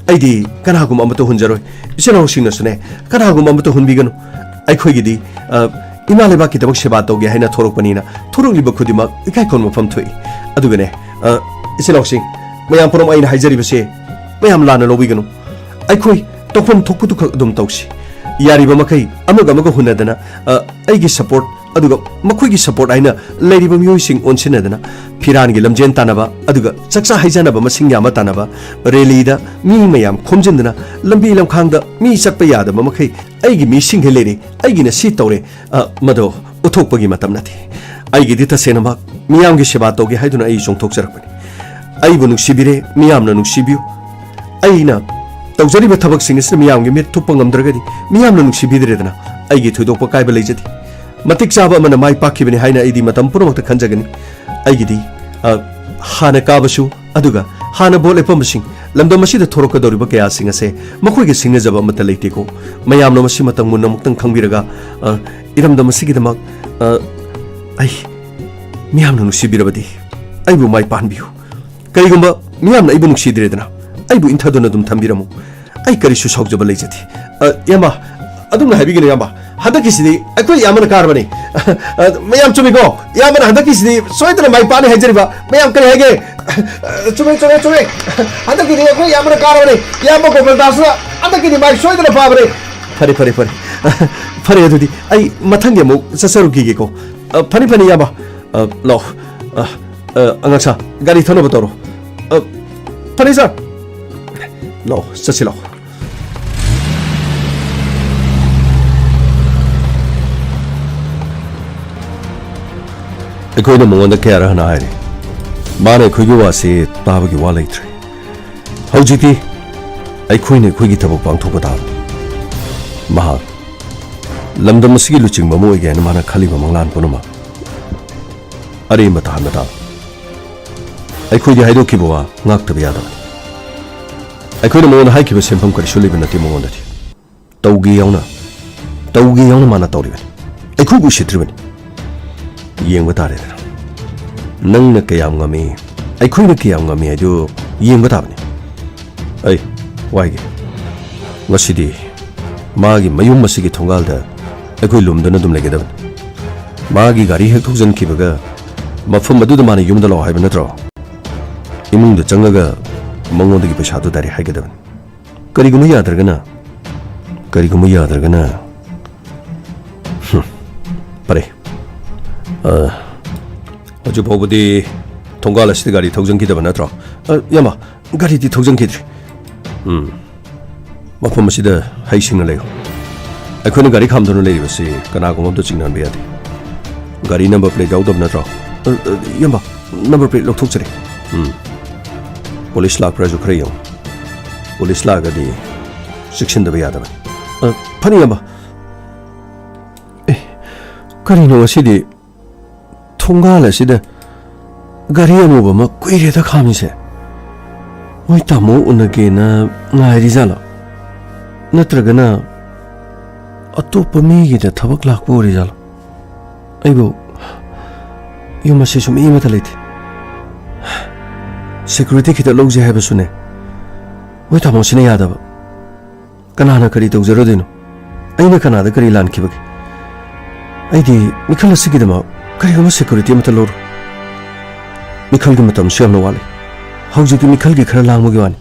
A: aidi kana gum amata hunjaroi isana singna sune kana gum amata hunbiganu ai khoigidi imale ba ki tabak seba toge haina thorok panina thorok liba khudima ikai kon mafam thui aduga ne isana sing mayam puram aina haijari base mayam lana lobiganu ai khoi tokpam thokputu khak dum tausi यारिबा मखै अमग हुनदना अइगी support aduga makhoi gi support aina leiriba miyoi onsinna dana phiran gi lamjen tanaba aduga chaksa haijana ba masing yama tanaba rally da mi mayam khomjindana lambi lamkhang da mi chatpa yada ba makhai ai gi mi sing he leri ai gi na si tore mado uthokpa gi matam nati ai gi dita senama miyam gi seba toge haiduna ai jongthok jarakpani ai bu nuksibire miyam na nuksibiu ai na tawjari ba thabak sing is miyam gi mit thupa ngamdragadi miyam na nuksibidredana ai gi thudokpa kaiba leijati matik chaba mana mai pakhibani haina idi matam purumakta khanjagani ai gi di hana kabasu aduga hana bol epamasing lamdam masida thorokadoriba kaya sing ase makhoi gi singna jaba mata leite ko mayam no masi matam munna muktang khangbiraga iramda masigi damak ai miyam no nuksibirabadi ai bu mai panbiu karigumba miyam na ibu nuksidredana ai bu inthadona dum thambiramu ai karisu saujaba leijati yama adum haibigini yama hadakisidi akoi yamana karbani mayam chumiko yamana hadakisidi soidana mai pani hajariba mayam kare hage chume hadakidi akoi yamana karbani yama gopal dasna hadakidi mai soidana pabare fare adudi ai mathange mu sasarugi ge ko pani yama lo angaksa gari thono batoro pani sir lo sasilo ꯑꯩꯈꯣꯏꯅ ꯃꯉꯣꯟꯗ ꯀꯌꯥꯔ ꯍꯟꯅ ꯍꯥꯏꯔꯦ ꯃꯥꯅ ꯑꯩꯈꯣꯏꯒꯤ ꯋꯥꯁꯤ ꯇꯥꯕꯒꯤ ꯋꯥ ꯂꯩꯇ꯭ꯔꯦ ꯍꯧꯖꯤꯛꯇꯤ ꯑꯩꯈꯣꯏꯅ ꯑꯩꯈꯣꯏꯒꯤ ꯊꯕꯛ ꯄꯥꯡꯊꯣꯛꯄ ꯇꯥꯕꯅꯤ ꯃꯍꯥꯛ ꯂꯝꯗꯝ ꯑꯁꯤꯒꯤ ꯂꯨꯆꯤꯡꯕ ꯑꯃ ꯑꯣꯏꯒꯦ ꯍꯥꯏꯅ ꯃꯥꯅ ꯈꯜꯂꯤꯕ ꯃꯪꯂꯥꯟ ꯄꯨꯝꯅꯃꯛ ꯑꯔꯦꯝꯕ ꯇꯥꯍꯟꯕ ꯇꯥꯕꯅꯤ ꯑꯩꯈꯣꯏꯗꯤ ꯍꯥꯏꯗꯣꯛꯈꯤꯕ ꯋꯥ ꯉꯥꯛꯇꯕ ꯌꯥꯗꯕꯅꯤ ꯑꯩꯈꯣꯏꯅ ꯃꯉꯣꯟꯗ ꯍꯥꯏꯈꯤꯕ ꯁꯦꯟꯐꯝ ꯀꯔꯤꯁꯨ ꯂꯩꯕ ꯅꯠꯇꯦ ꯃꯉꯣꯟꯗꯗꯤ ꯇꯧꯒꯦ ꯌꯥꯎꯅ ꯃꯥꯅ ꯇꯧꯔꯤꯕꯅꯤ ꯑꯩꯈꯣꯏꯕꯨ ꯎꯁꯤꯠꯇ꯭ꯔꯤꯕꯅꯤ ꯌꯦꯡꯕ ꯇꯥꯔꯦꯗꯅ ꯅꯪꯅ ꯀꯌꯥꯝ ꯉꯝꯃꯤ ꯑꯩꯈꯣꯏꯅ ꯀꯌꯥꯝ ꯉꯝꯃꯤ ꯍꯥꯏꯗꯨ ꯌꯦꯡꯕ ꯇꯥꯕꯅꯤ ꯑꯩ ꯋꯥꯏꯒꯦ ꯉꯁꯤꯗꯤ ꯃꯥꯒꯤ ꯃꯌꯨꯝ ꯑꯁꯤꯒꯤ ꯊꯣꯡꯒꯥꯜꯗ ꯑꯩꯈꯣꯏ ꯂꯨꯝꯗꯨꯅ ꯑꯗꯨꯝ ꯂꯩꯒꯗꯕꯅꯤ ꯃꯥꯒꯤ ꯒꯥꯔꯤ ꯍꯦꯛ ꯊꯧꯖꯤꯟꯈꯤꯕꯒ ꯃꯐꯝ ꯑꯗꯨꯗ ꯃꯥꯅ ꯌꯨꯝꯗ ꯂꯥꯛꯑꯣ ꯍꯥꯏꯕ ꯅꯠꯇ꯭ꯔꯣ ꯏꯃꯨꯡꯗ ꯆꯪꯉꯒ ꯃꯉꯣꯟꯗꯒꯤ ꯄꯩꯁꯥꯗꯨ ꯗꯥꯏꯔꯦꯛ ꯍꯥꯏꯒꯗꯕꯅꯤ ꯀꯔꯤꯒꯨꯝꯕ ꯌꯥꯗ꯭ꯔꯒꯅ ꯐꯔꯦ ꯍꯧꯖꯤꯛ ꯐꯥꯎꯕꯗꯤ ꯊꯣꯡꯒꯥꯜ ꯑꯁꯤꯗ ꯒꯥꯔꯤ ꯊꯧꯖꯤꯟꯈꯤꯗꯕ ꯅꯠꯇ꯭ꯔꯣ ꯌꯥꯝꯕ ꯒꯥꯔꯤꯗꯤ ꯊꯧꯖꯤꯟꯈꯤꯗ꯭ꯔꯤ ꯃꯐꯝ ꯑꯁꯤꯗ ꯍꯩꯁꯤꯡꯅ ꯂꯩꯌꯨ ꯑꯩꯈꯣꯏꯅ ꯒꯥꯔꯤ ꯈꯥꯝꯗꯨꯅ ꯂꯩꯔꯤꯕꯁꯤ ꯀꯅꯥꯒꯨꯝꯕ ꯑꯝꯇ ꯆꯤꯡꯅꯍꯟꯕ ꯌꯥꯗꯦ ꯒꯥꯔꯤ ꯅꯝꯕꯔ ꯄ꯭ꯂꯦꯠ ꯌꯥꯎꯗꯕ ꯅꯠꯇ꯭ꯔꯣ ꯌꯥꯝꯕ ꯅꯝꯕꯔ ꯄ꯭ꯂꯦꯠ ꯂꯧꯊꯣꯛꯆꯔꯦ ꯄꯨꯂꯤꯁ ꯂꯥꯛꯄ꯭ꯔꯁꯨ ꯈꯔ ꯌꯦꯡꯉꯨ ꯄꯨꯂꯤꯁ ꯂꯥꯛꯑꯒꯗꯤ ꯆꯦꯛꯁꯤꯟꯗꯕ ꯌꯥꯗꯕꯅꯤ ꯐꯅꯤ ꯌꯥꯝꯕ ꯀꯔꯤꯅꯣ ꯉꯁꯤꯗꯤ ꯊꯣꯡꯒꯥꯜ ꯑꯁꯤꯗ ꯒꯥꯔꯤ ꯑꯃꯨꯕ ꯑꯃ ꯀꯨꯏꯔꯦꯗ ꯈꯥꯝꯃꯤꯁꯦ ꯃꯣꯏ ꯇꯥꯃꯣ ꯎꯅꯒꯦꯅ ꯉꯥꯏꯔꯤꯖꯥꯠꯂꯣ ꯅꯠꯇ꯭ꯔꯒꯅ ꯑꯇꯣꯞꯄ ꯃꯤꯒꯤꯗ ꯊꯕꯛ ꯂꯥꯛꯄ ꯑꯣꯏꯔꯤꯖꯥꯠꯂꯣ ꯑꯩꯕꯨ ꯌꯨꯝ ꯑꯁꯤꯁꯨ ꯃꯤ ꯑꯃꯠꯇ ꯂꯩꯇꯦ ꯁꯦꯀ꯭ꯌꯨꯔꯤꯇꯤ ꯈꯤꯇ ꯂꯧꯖꯩ ꯍꯥꯏꯕꯁꯨꯅꯦ ꯃꯣꯏ ꯇꯥꯃꯣꯁꯤꯅ ꯌꯥꯗꯕ ꯀꯅꯥꯅ ꯀꯔꯤ ꯇꯧꯖꯔꯣꯏꯗꯣꯏꯅꯣ ꯑꯩꯅ ꯀꯅꯥꯗ ꯀꯔꯤ ꯂꯥꯟꯈꯤꯕꯒꯦ ꯑꯩꯗꯤ ꯃꯤꯈꯜ ꯑꯁꯤꯒꯤꯗꯃꯛ ꯀꯔꯤꯒꯨꯝꯕ ꯁꯦꯀ꯭ꯌꯨꯔꯤꯇꯤ ꯑꯃꯠꯇ ꯂꯧꯔꯣ ꯃꯤꯈꯜꯒꯤ ꯃꯇꯝꯁꯨ ꯌꯥꯝꯅ ꯋꯥꯠꯂꯤ ꯍꯧꯖꯤꯛꯇꯤ ꯃꯤꯈꯜꯒꯤ ꯈꯔ ꯂꯥꯡꯕꯒꯤ ꯋꯥꯅꯤ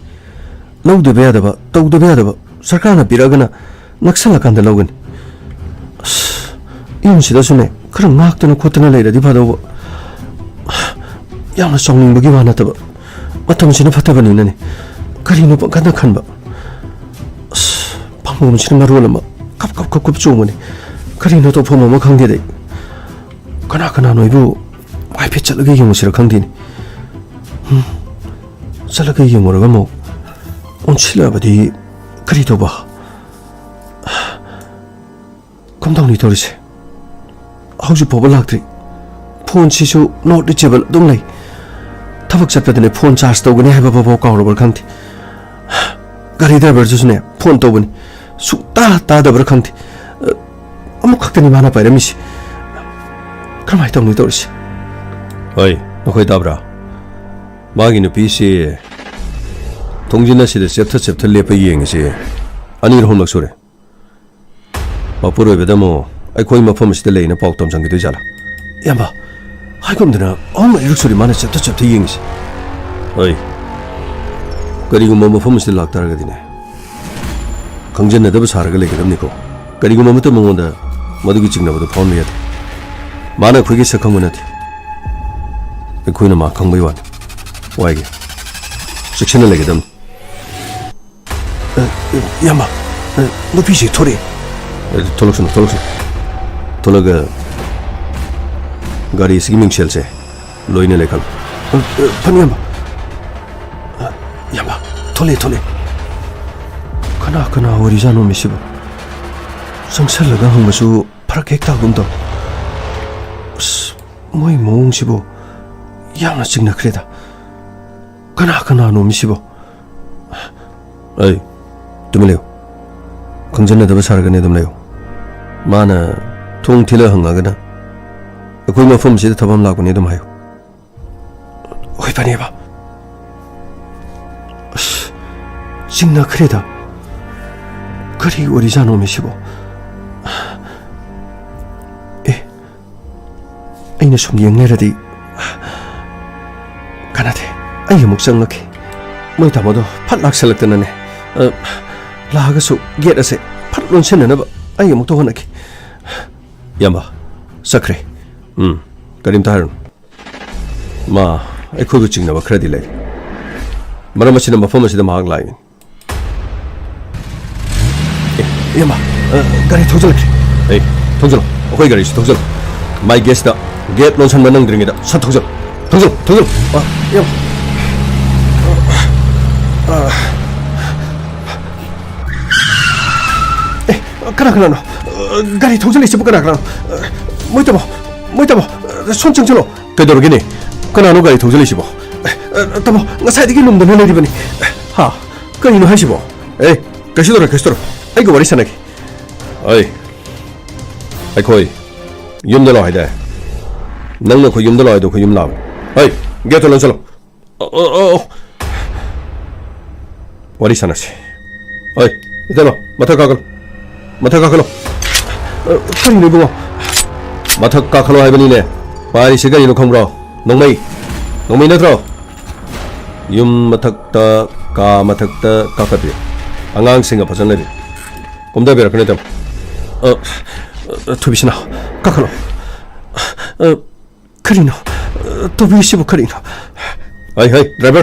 A: ꯂꯧꯗꯕ ꯌꯥꯗꯕ ꯇꯧꯗꯕ ꯌꯥꯗꯕ ꯁꯔꯀꯥꯔꯅ ꯄꯤꯔꯛꯑꯒꯅ ꯅꯛꯁꯜꯂꯀꯥꯟꯗ ꯂꯧꯒꯅꯤ ꯌꯨꯝꯁꯤꯗꯁꯨꯅꯦ ꯈꯔ ꯉꯥꯛꯇꯅ ꯈꯣꯠꯇꯅ ꯂꯩꯔꯗꯤ ꯐꯗꯧꯕ ꯌꯥꯝꯅ ꯆꯥꯎꯅꯤꯡꯕꯒꯤ ꯋꯥ ꯅꯠꯇꯕ ꯃꯇꯝꯁꯤꯅ ꯐꯠꯇꯕꯅꯤꯅꯅꯦ ꯀꯔꯤꯅꯣ ꯄꯪꯈꯟꯗ ꯈꯟꯕ ꯐꯪꯐꯝꯁꯤꯅ ꯃꯔꯣꯜ ꯑꯃ ꯀꯞ ꯆꯣꯡꯕꯅꯤ ꯀꯔꯤꯅꯣ ꯇꯧꯐꯝ ꯑꯃ ꯈꯪꯗꯦꯗ ꯀꯅꯥꯅꯣ ꯑꯩꯕꯨ ꯍꯥꯏꯐꯦꯠ ꯆꯠꯂꯒ ꯌꯦꯡꯉꯨꯁꯤꯔ ꯈꯪꯗꯦꯅꯦ ꯆꯠꯂꯒ ꯌꯦꯡꯉꯨꯔꯒ ꯑꯃꯨꯛ ꯑꯣꯟꯁꯤꯜꯂꯛꯑꯕꯗꯤ ꯀꯔꯤ ꯇꯧꯕ ꯀꯝꯗꯧꯅꯤ ꯇꯧꯔꯤꯁꯦ ꯍꯧꯖꯤꯛ ꯐꯥꯎꯕ ꯂꯥꯛꯇ꯭ꯔꯤ ꯐꯣꯟꯁꯤꯁꯨ ꯅꯣꯠ ꯔꯤꯆꯦꯕꯜ ꯑꯗꯨꯝ ꯂꯩ ꯊꯕꯛ ꯆꯠꯄꯗꯅꯦ ꯐꯣꯟ ꯆꯥꯔꯖ ꯇꯧꯒꯅꯤ ꯍꯥꯏꯕ ꯐꯥꯎ ꯀꯥꯎꯔꯕ꯭ꯔꯥ ꯈꯪꯗꯦ ꯒꯥꯔꯤ ꯗ꯭ꯔꯥꯏꯚꯔꯗꯨꯁꯨꯅꯦ ꯐꯣꯟ ꯇꯧꯕꯅꯤ ꯁꯨꯛꯇꯥ ꯇꯥꯗꯕ꯭ꯔꯥ ꯈꯪꯗꯦ ꯑꯃꯨꯛ ꯈꯛꯇꯅꯤ ꯃꯥꯅ ꯄꯥꯏꯔꯝꯃꯤꯁꯤ ꯀꯔꯝꯍꯥꯏꯅ ꯇꯧꯅꯤ ꯇꯧꯔꯤꯁꯤ ꯍꯣꯏ ꯅꯈꯣꯏ ꯇꯥꯕ꯭ꯔꯥ ꯃꯥꯒꯤ ꯅꯨꯄꯤꯁꯤ ꯊꯣꯡꯖꯤꯟ ꯑꯁꯤꯗ ꯆꯦꯞꯊ ꯂꯦꯞꯄ ꯌꯦꯡꯉꯤꯁꯤ ꯑꯅꯤꯔꯛ ꯑꯍꯨꯝꯂꯛ ꯁꯨꯔꯦ ꯃꯄꯨꯔꯣꯏꯕꯗ ꯑꯃꯨꯛ ꯑꯩꯈꯣꯏ ꯃꯐꯝ ꯑꯁꯤꯗ ꯂꯩꯅ ꯄꯥꯎ ꯇꯝꯖꯟꯈꯤꯗꯣꯏꯖꯥꯠꯂꯥ ꯏꯌꯥꯝꯕ ꯍꯥꯏꯒꯨꯝꯗꯅ ꯑꯍꯨꯝ ꯃꯔꯤꯔꯛ ꯁꯨꯔꯦ ꯃꯥꯅ ꯆꯦꯞꯊ ꯌꯦꯡꯉꯤꯁꯤ ꯍꯣꯏ ꯀꯔꯤꯒꯨꯝꯕ ꯃꯐꯝ ꯑꯁꯤꯗ ꯂꯥꯛꯇꯥꯔꯒꯗꯤꯅꯦ ꯈꯪꯖꯟꯅꯗꯕ ꯁꯥꯔꯒ ꯂꯩꯒꯗꯕꯅꯤꯀꯣ ꯀꯔꯤꯒꯨꯝꯕ ꯑꯃꯠꯇ ꯃꯉꯣꯟꯗ ꯃꯗꯨꯒꯤ ꯆꯤꯡꯅꯕꯗꯨ ꯐꯥꯎꯍꯟꯕ ꯌꯥꯗꯦ 마나 그게 시작한 거네디. 그이는 막 강보이 왔네. 와이게. 식신을 내게 됨. 야마, 너 비시 토리. 돌럭선. 돌럭가 가리 스기밍 쉘제. 로이네 레칼. 파니 야마. 야마, 토리. 그나 어리자 놈이 시부. 성살라가 한것수 파랗게 했다군도. 뭐이 모응 시부. 양나 찍나 그래다. 그나 놈이 시부. 어이, 뜸을래요. 강전내다가 살아가 내담래요. 마나 통틸러 흥하거나. 그이만 폼시다 타밤라고 내담하요. 어이 파니 해봐. 찍나 그래다. 그리 어리자 놈이 시부. ꯑꯩꯅ ꯁꯨꯝ ꯌꯦꯡ ꯂꯩꯔꯗꯤ ꯀꯥꯟꯅꯗꯦ ꯑꯩ ꯑꯃꯨꯛ ꯆꯪꯂꯛꯈꯤ ꯃꯣꯏ ꯇꯥꯃꯣꯗꯣ ꯐꯠ ꯂꯥꯛꯁꯜꯂꯛꯇꯅꯅꯦ ꯂꯥꯛꯑꯒꯁꯨ ꯒꯦꯠ ꯑꯁꯦ ꯐꯠ ꯂꯣꯟꯁꯤꯟꯅꯅꯕ ꯑꯩ ꯑꯃꯨꯛꯇ ꯍꯣꯠꯅꯈꯤ ꯏꯌꯥꯝꯕ ꯆꯠꯈ꯭ꯔꯦ ꯀꯔꯤꯝꯇ ꯍꯥꯏꯔꯨꯅꯨ ꯃꯥ ꯑꯩꯈꯣꯏꯕꯨ ꯆꯤꯡꯅꯕ ꯈꯔꯗꯤ ꯂꯩ ꯃꯔꯝ ꯑꯁꯤꯅ ꯃꯐꯝ ꯑꯁꯤꯗ ꯃꯍꯥꯛ ꯂꯥꯛꯏ ꯏꯌꯥꯝꯕ ꯒꯥꯔꯤ ꯊꯧꯖꯤꯜꯂꯛꯈꯤ ꯑꯩ ꯊꯧꯖꯤꯜꯂꯣ ꯑꯩꯈꯣꯏ ꯒꯥꯔꯤꯁꯤ ꯊꯧꯖꯤꯜꯂꯣ 마이 게스트 겟 론선만 능드립니다. 사통전 통전 야. 그나 가리 통전이 있어 그나 뭐이따 손정절로 되도록이니 그나노 가리 통전이 있어 따모 사이드기 놈도 내리버니 하 그니노 하시보 에이 가시도록 아이고 머리 사나기 어이 아이코이 yumda lo haida nang na ko yumda lo haido ko yum lao hey get on salo wari sanasi hey italo mata kakalo kari ne bungo mata kakalo haibani ne pari sigari no khomro nongmai na tro yum mathakta kakapi angang singa pasan lebi komda bera kane tam 토비시나 까카노 크리노 토비시부 크리노 하이 드라이버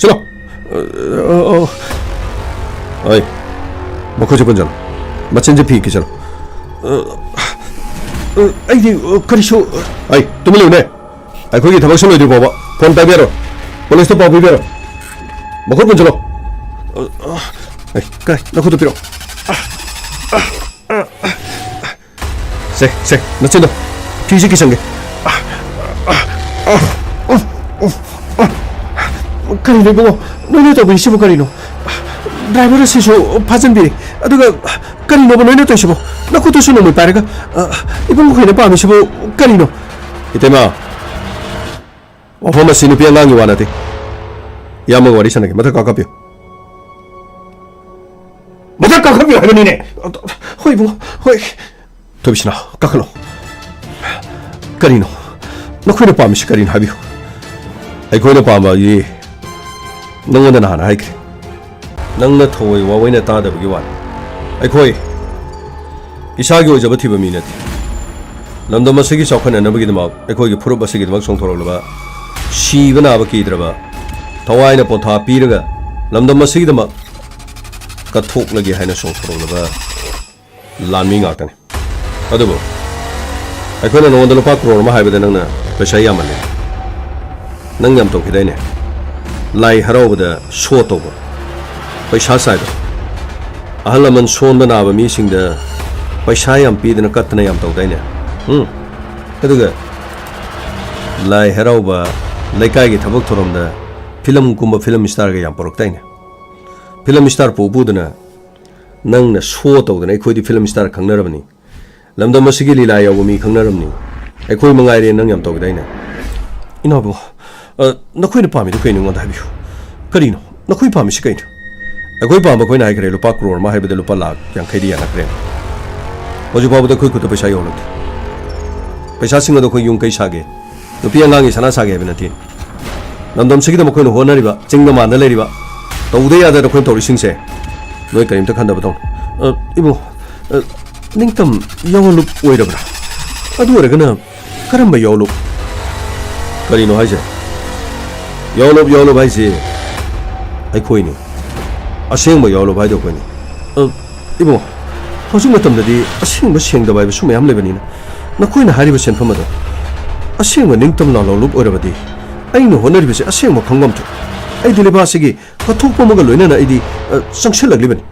A: 실어 하이 먹고지 본전 마찬지 비기잖아 아이디 크리쇼 하이 또밀리네 아이 거기 다방실로 이리 봐봐 폰 따비로 폴리스 빠비비로 먹고 본전로 하이 까이 나코도 필요 세, 너 쟤도 뒤집기 생겨. 그리고 뭐 너네도 뭐 이시부 그리노. 드라이버를 쓰셔 파전비. 아두가 그리노 뭐 너네도 이시부. 나 그것도 쓰는 뭐 빠르가. 이번 거에는 밤에 이시부 그리노. 이때마. 어퍼마시는 비행강이 와나대. 야뭐 와리샤나게 맞아 가깝요. 맞아 가깝요 하면이네. 허이 뭐 허이. 토비시나 까클로 까리노 너 코이나 빠미시 까린 하비오 아이 코이나 빠마 이 너는 하나 하이크 너는 토이 와와이나 따다부기 와 아이 코이 이사기 오자버 티버미네 남도 마스기 적하는 너버기도 막 아이 코이기 프로 바스기도 막 송토로로바 시거나 아버기들어봐 더와이나 보타 비르가 남도 마스기도 막 까톡나게 하이나 송토로로바 란밍 아까네 अदुबो अखोना नोंद लुपा करोड़ मा हाइबदे नंगना पैसा यामने नंग याम तोखिदाइने लाई हरावबदा show तोबो पैसा Said अहलमन सोनबा नाबा मिसिंगदा पैसा याम पीदना कतना याम तोदाइने अदुगा लाई हरावबा लेकाइगी थबक थोरमदा film star गा याम परक्ताइने फिल्म स्टार पोबुदना नंगना शो तोदना अखोइदि फिल्म स्टार खंगनरबनी lamda masigi lila yawu mi khangnaramni akhoi mangai re nang yam tawdaina inabu nakhoi na pami de kainu ngonda habiu karino nakhoi pami si kainu akhoi pamba khoi na haikre lupa crore ma haibede lupa lakh yang khaidi yana kre hoji babu da khoi ko to paisa yolok paisa singa do khoi yung kai sage nupi angangi sana sage benati namdam sigi da khoi no honari ba chingda man da leri ba tawde ya da khoi tori singse noi karim ta khanda ba ton ibu 닝땀 영어 룩 오이러브라 ꯑꯗꯨ ꯑꯣꯏꯔꯒꯅ ꯀꯔꯝꯕ ꯌꯥꯎꯂꯨꯞ ꯀꯔꯤꯅꯣ ꯍꯥꯏꯁꯦ ꯌꯥꯎꯂꯨꯞ ꯍꯥꯏꯁꯦ ꯑꯩꯈꯣꯏꯅꯤ ꯑꯁꯦꯡꯕ ꯌꯥꯎꯂꯨꯞ ꯍꯥꯏꯗꯣ ꯑꯩꯈꯣꯏꯅꯤ ꯏꯕꯨꯡꯉꯣ ꯍꯧꯖꯤꯛ ꯃꯇꯝꯗꯗꯤ ꯑꯁꯦꯡꯕ ꯁꯦꯡꯗꯕ ꯍꯥꯏꯕꯁꯨ ꯃꯌꯥꯝ ꯂꯩꯕꯅꯤꯅ ꯅꯈꯣꯏꯅ ꯍꯥꯏꯔꯤꯕ ꯁꯦꯟꯐꯝ ꯑꯗꯣ ꯑꯁꯦꯡꯕ ꯅꯤꯡꯇꯝ ꯂꯥꯎꯂꯨꯞ ꯑꯣꯏꯔꯕꯗꯤ ꯑꯩꯅ ꯍꯣꯠꯅꯔꯤꯕꯁꯦ ꯑꯁꯦꯡꯕ ꯈꯪꯐꯝ ꯊꯣꯛꯏ ꯑꯩꯗꯤ ꯂꯩꯕꯥꯛꯁꯤꯒꯤ ꯀꯠꯊꯣꯛꯄ ꯑꯃꯒ ꯂꯣꯏꯅꯅ ꯑꯩꯗꯤ ꯆꯪꯁꯤꯜꯂꯛꯂꯤꯕꯅꯤ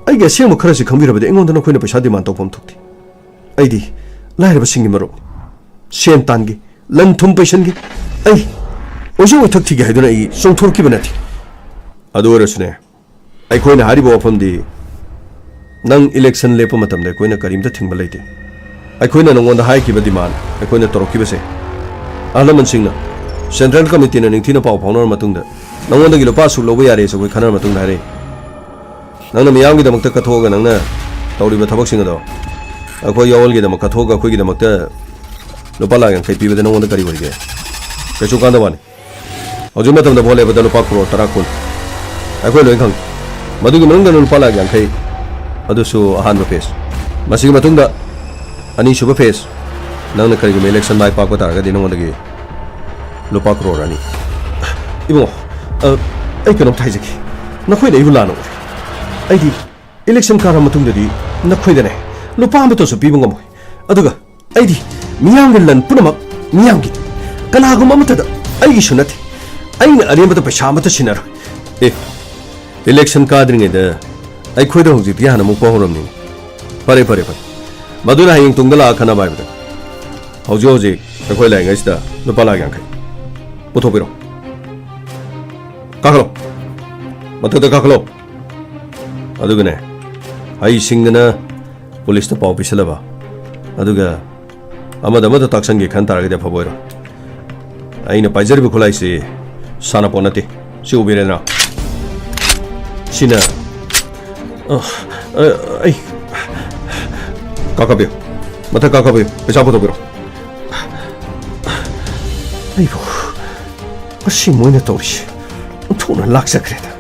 A: ꯑꯩꯒꯤ ꯑꯁꯦꯡꯕ ꯈꯔꯁꯤ ꯈꯪꯕꯤꯔꯕꯗꯤ ꯑꯩꯉꯣꯟꯗ ꯅꯈꯣꯏꯅ ꯄꯩꯁꯥ ꯗꯤꯃꯥꯟ ꯇꯧꯐꯝ ꯊꯣꯛꯇꯦ ꯑꯩꯗꯤ ꯂꯥꯏꯔꯕꯁꯤꯡꯒꯤ ꯃꯔꯨꯞꯅꯤ ꯁꯦꯟ ꯇꯥꯟꯒꯤ ꯂꯟ ꯊꯨꯝ ꯄꯩꯁꯟꯒꯤ ꯑꯩ ꯑꯣꯏꯖꯧ ꯑꯣꯏꯊꯛ ꯊꯤꯒꯦ ꯍꯥꯏꯗꯨꯅ ꯑꯩ ꯆꯣꯡꯊꯣꯔꯛꯈꯤꯕ ꯅꯠꯇꯦ ꯑꯗꯨ ꯑꯣꯏꯔꯁꯨꯅꯦ ꯑꯩꯈꯣꯏꯅ ꯍꯥꯏꯔꯤꯕ ꯋꯥꯐꯝꯗꯤ ꯅꯪ ꯏꯂꯦꯛꯁꯟ ꯂꯦꯞꯄ ꯃꯇꯝꯗ ꯑꯩꯈꯣꯏꯅ ꯀꯔꯤꯝꯇ ꯊꯤꯡꯕ ꯂꯩꯇꯦ ꯑꯩꯈꯣꯏꯅ ꯅꯉꯣꯟꯗ ꯍꯥꯏꯈꯤꯕ ꯗꯤꯃꯥꯟ ꯑꯩꯈꯣꯏꯅ ꯇꯧꯔꯛꯈꯤꯕꯁꯦ ꯑꯍꯜ ꯂꯃꯟꯁꯤꯡꯅ ꯁꯦꯟꯇ꯭ꯔꯦꯜ ꯀꯃꯤꯇꯤꯅ ꯅꯤꯡꯊꯤꯅ ꯄꯥꯎ ꯐꯥꯎꯅꯔꯕ ꯃꯇꯨꯡꯗ ꯅꯉꯣꯟꯗꯒꯤ ꯂꯨꯄꯥ ꯑꯁꯨꯛ ꯂꯧꯕ ꯌꯥꯔꯦꯁꯨ ꯑꯩꯈꯣꯏ ꯈꯟꯅꯔꯕ ꯃꯇꯨꯡꯗ ꯍꯥꯏꯔꯛꯏ ꯅꯪꯅ ꯃꯤꯌꯥꯝꯒꯤꯗꯃꯛꯇ ꯀꯠꯊꯣꯛꯑꯒ ꯅꯪꯅ ꯇꯧꯔꯤꯕ ꯊꯕꯛꯁꯤꯡ ꯑꯗꯣ ꯑꯩꯈꯣꯏ ꯌꯥꯋꯜꯒꯤꯗꯃꯛ ꯀꯠꯊꯣꯛꯑꯒ ꯑꯩꯈꯣꯏꯒꯤꯗꯃꯛꯇ ꯂꯨꯄꯥ ꯂꯥꯛ 50 ꯄꯤꯕꯗ ꯅꯉꯣꯟꯗ ꯀꯔꯤ ꯑꯣꯏꯒꯦ ꯀꯩꯁꯨ ꯀꯥꯟꯅꯕꯅꯤ ꯍꯧꯖꯤꯛ ꯃꯇꯝꯗ ꯚꯣꯠ ꯂꯦꯞꯄꯗ ꯂꯨꯄꯥ ꯀ꯭ꯔꯣꯔ 10 ꯀꯨꯟ ꯑꯩꯈꯣꯏ ꯂꯣꯏ ꯈꯪꯉꯤ ꯃꯗꯨꯒꯤ ꯃꯅꯨꯡꯗ ꯂꯨꯄꯥ ꯂꯥꯛ 50 ꯑꯗꯨꯁꯨ ꯑꯍꯥꯟꯕ ꯐꯦꯁ ꯃꯁꯤꯒꯤ ꯃꯇꯨꯡꯗ ꯑꯅꯤꯁꯨꯕ ꯐꯦꯁ ꯅꯪꯅ ꯀꯔꯤꯒꯨꯝꯕ ꯏꯂꯦꯛꯁꯟ ꯃꯥꯏ ꯄꯥꯛꯄ ꯇꯥꯔꯒꯗꯤ ꯅꯉꯣꯟꯗꯒꯤ ꯂꯨꯄꯥ ꯀ꯭ꯔꯣꯔ 2 ꯏꯕꯨꯡꯉꯣ ꯑꯩ ꯀꯩꯅꯣꯝꯇ ꯍꯥꯏꯖꯒꯦ ꯅꯈꯣꯏꯅ ꯑꯩꯕꯨ ꯂꯥꯟꯅ ꯎꯔꯦ ꯑꯩꯗꯤ ꯏꯂꯦꯛꯁꯟ ꯀꯥꯔꯕ ꯃꯇꯨꯡꯗꯗꯤ ꯅꯈꯣꯏꯗꯅꯦ ꯂꯨꯄꯥ ꯑꯃꯠꯇꯁꯨ ꯄꯤꯕ ꯉꯝꯃꯣꯏ ꯑꯗꯨꯒ ꯑꯩꯗꯤ ꯃꯤꯌꯥꯝꯒꯤ ꯂꯟ ꯄꯨꯝꯅꯃꯛ ꯃꯤꯌꯥꯝꯒꯤ ꯀꯅꯥꯒꯨꯝꯕ ꯑꯃꯠꯇꯗ ꯑꯩꯒꯤꯁꯨ ꯅꯠꯇꯦ ꯑꯩꯅ ꯑꯔꯦꯝꯕꯗ ꯄꯩꯁా ꯑꯃꯠꯇ ꯁꯤꯟꯅꯔꯣꯏ इलेक्शन काद्रिङैदा ꯑꯩꯈꯣꯏꯗ ꯍꯧꯖꯤꯛꯇꯤ ꯍꯥꯟꯅ ꯑꯃꯨꯛ ꯄꯥꯎꯔꯝꯅꯤ ꯐꯔꯦ ꯃꯗꯨꯅ ꯍꯌꯦꯡ ꯇꯨꯡꯗ ꯂꯥꯛꯈꯅꯕ ꯍꯥꯏꯕꯗ ꯍꯧꯖꯤꯛ ꯑꯩꯈꯣꯏ ꯂꯥꯏꯉꯩꯁꯤꯗ ꯂꯨꯄꯥ ꯂꯥꯛ 50 ꯄꯨꯊꯣꯛꯄꯤꯔꯣ ꯀꯥꯈꯠꯂꯣ ꯃꯊꯛꯇ ꯀꯥꯈꯠꯂꯣ ꯑꯗꯨꯒꯅꯦ ꯍꯩꯁꯤꯡꯗꯅ ꯄꯨꯂꯤꯁꯇ ꯄꯥꯎ ꯄꯤꯁꯜꯂꯕ ꯑꯗꯨꯒ ꯑꯃꯗ ꯇꯥꯛꯁꯟꯒꯦ ꯈꯟ ꯇꯥꯔꯒꯗꯤ ꯑꯐꯕ ꯑꯣꯏꯔꯣ ꯑꯩꯅ ꯄꯥꯏꯖꯔꯤꯕ ꯈꯨꯠꯂꯥꯏꯁꯤ ꯁꯥꯟꯅꯄꯣꯠ ꯅꯠꯇꯦ ꯁꯤ ꯎꯕꯤꯔꯦꯅ Sina, ay, kakabyo, mata kakabyo, pesa po to biro. Ay po, kasi mo na to siya, ito na laksa kreda.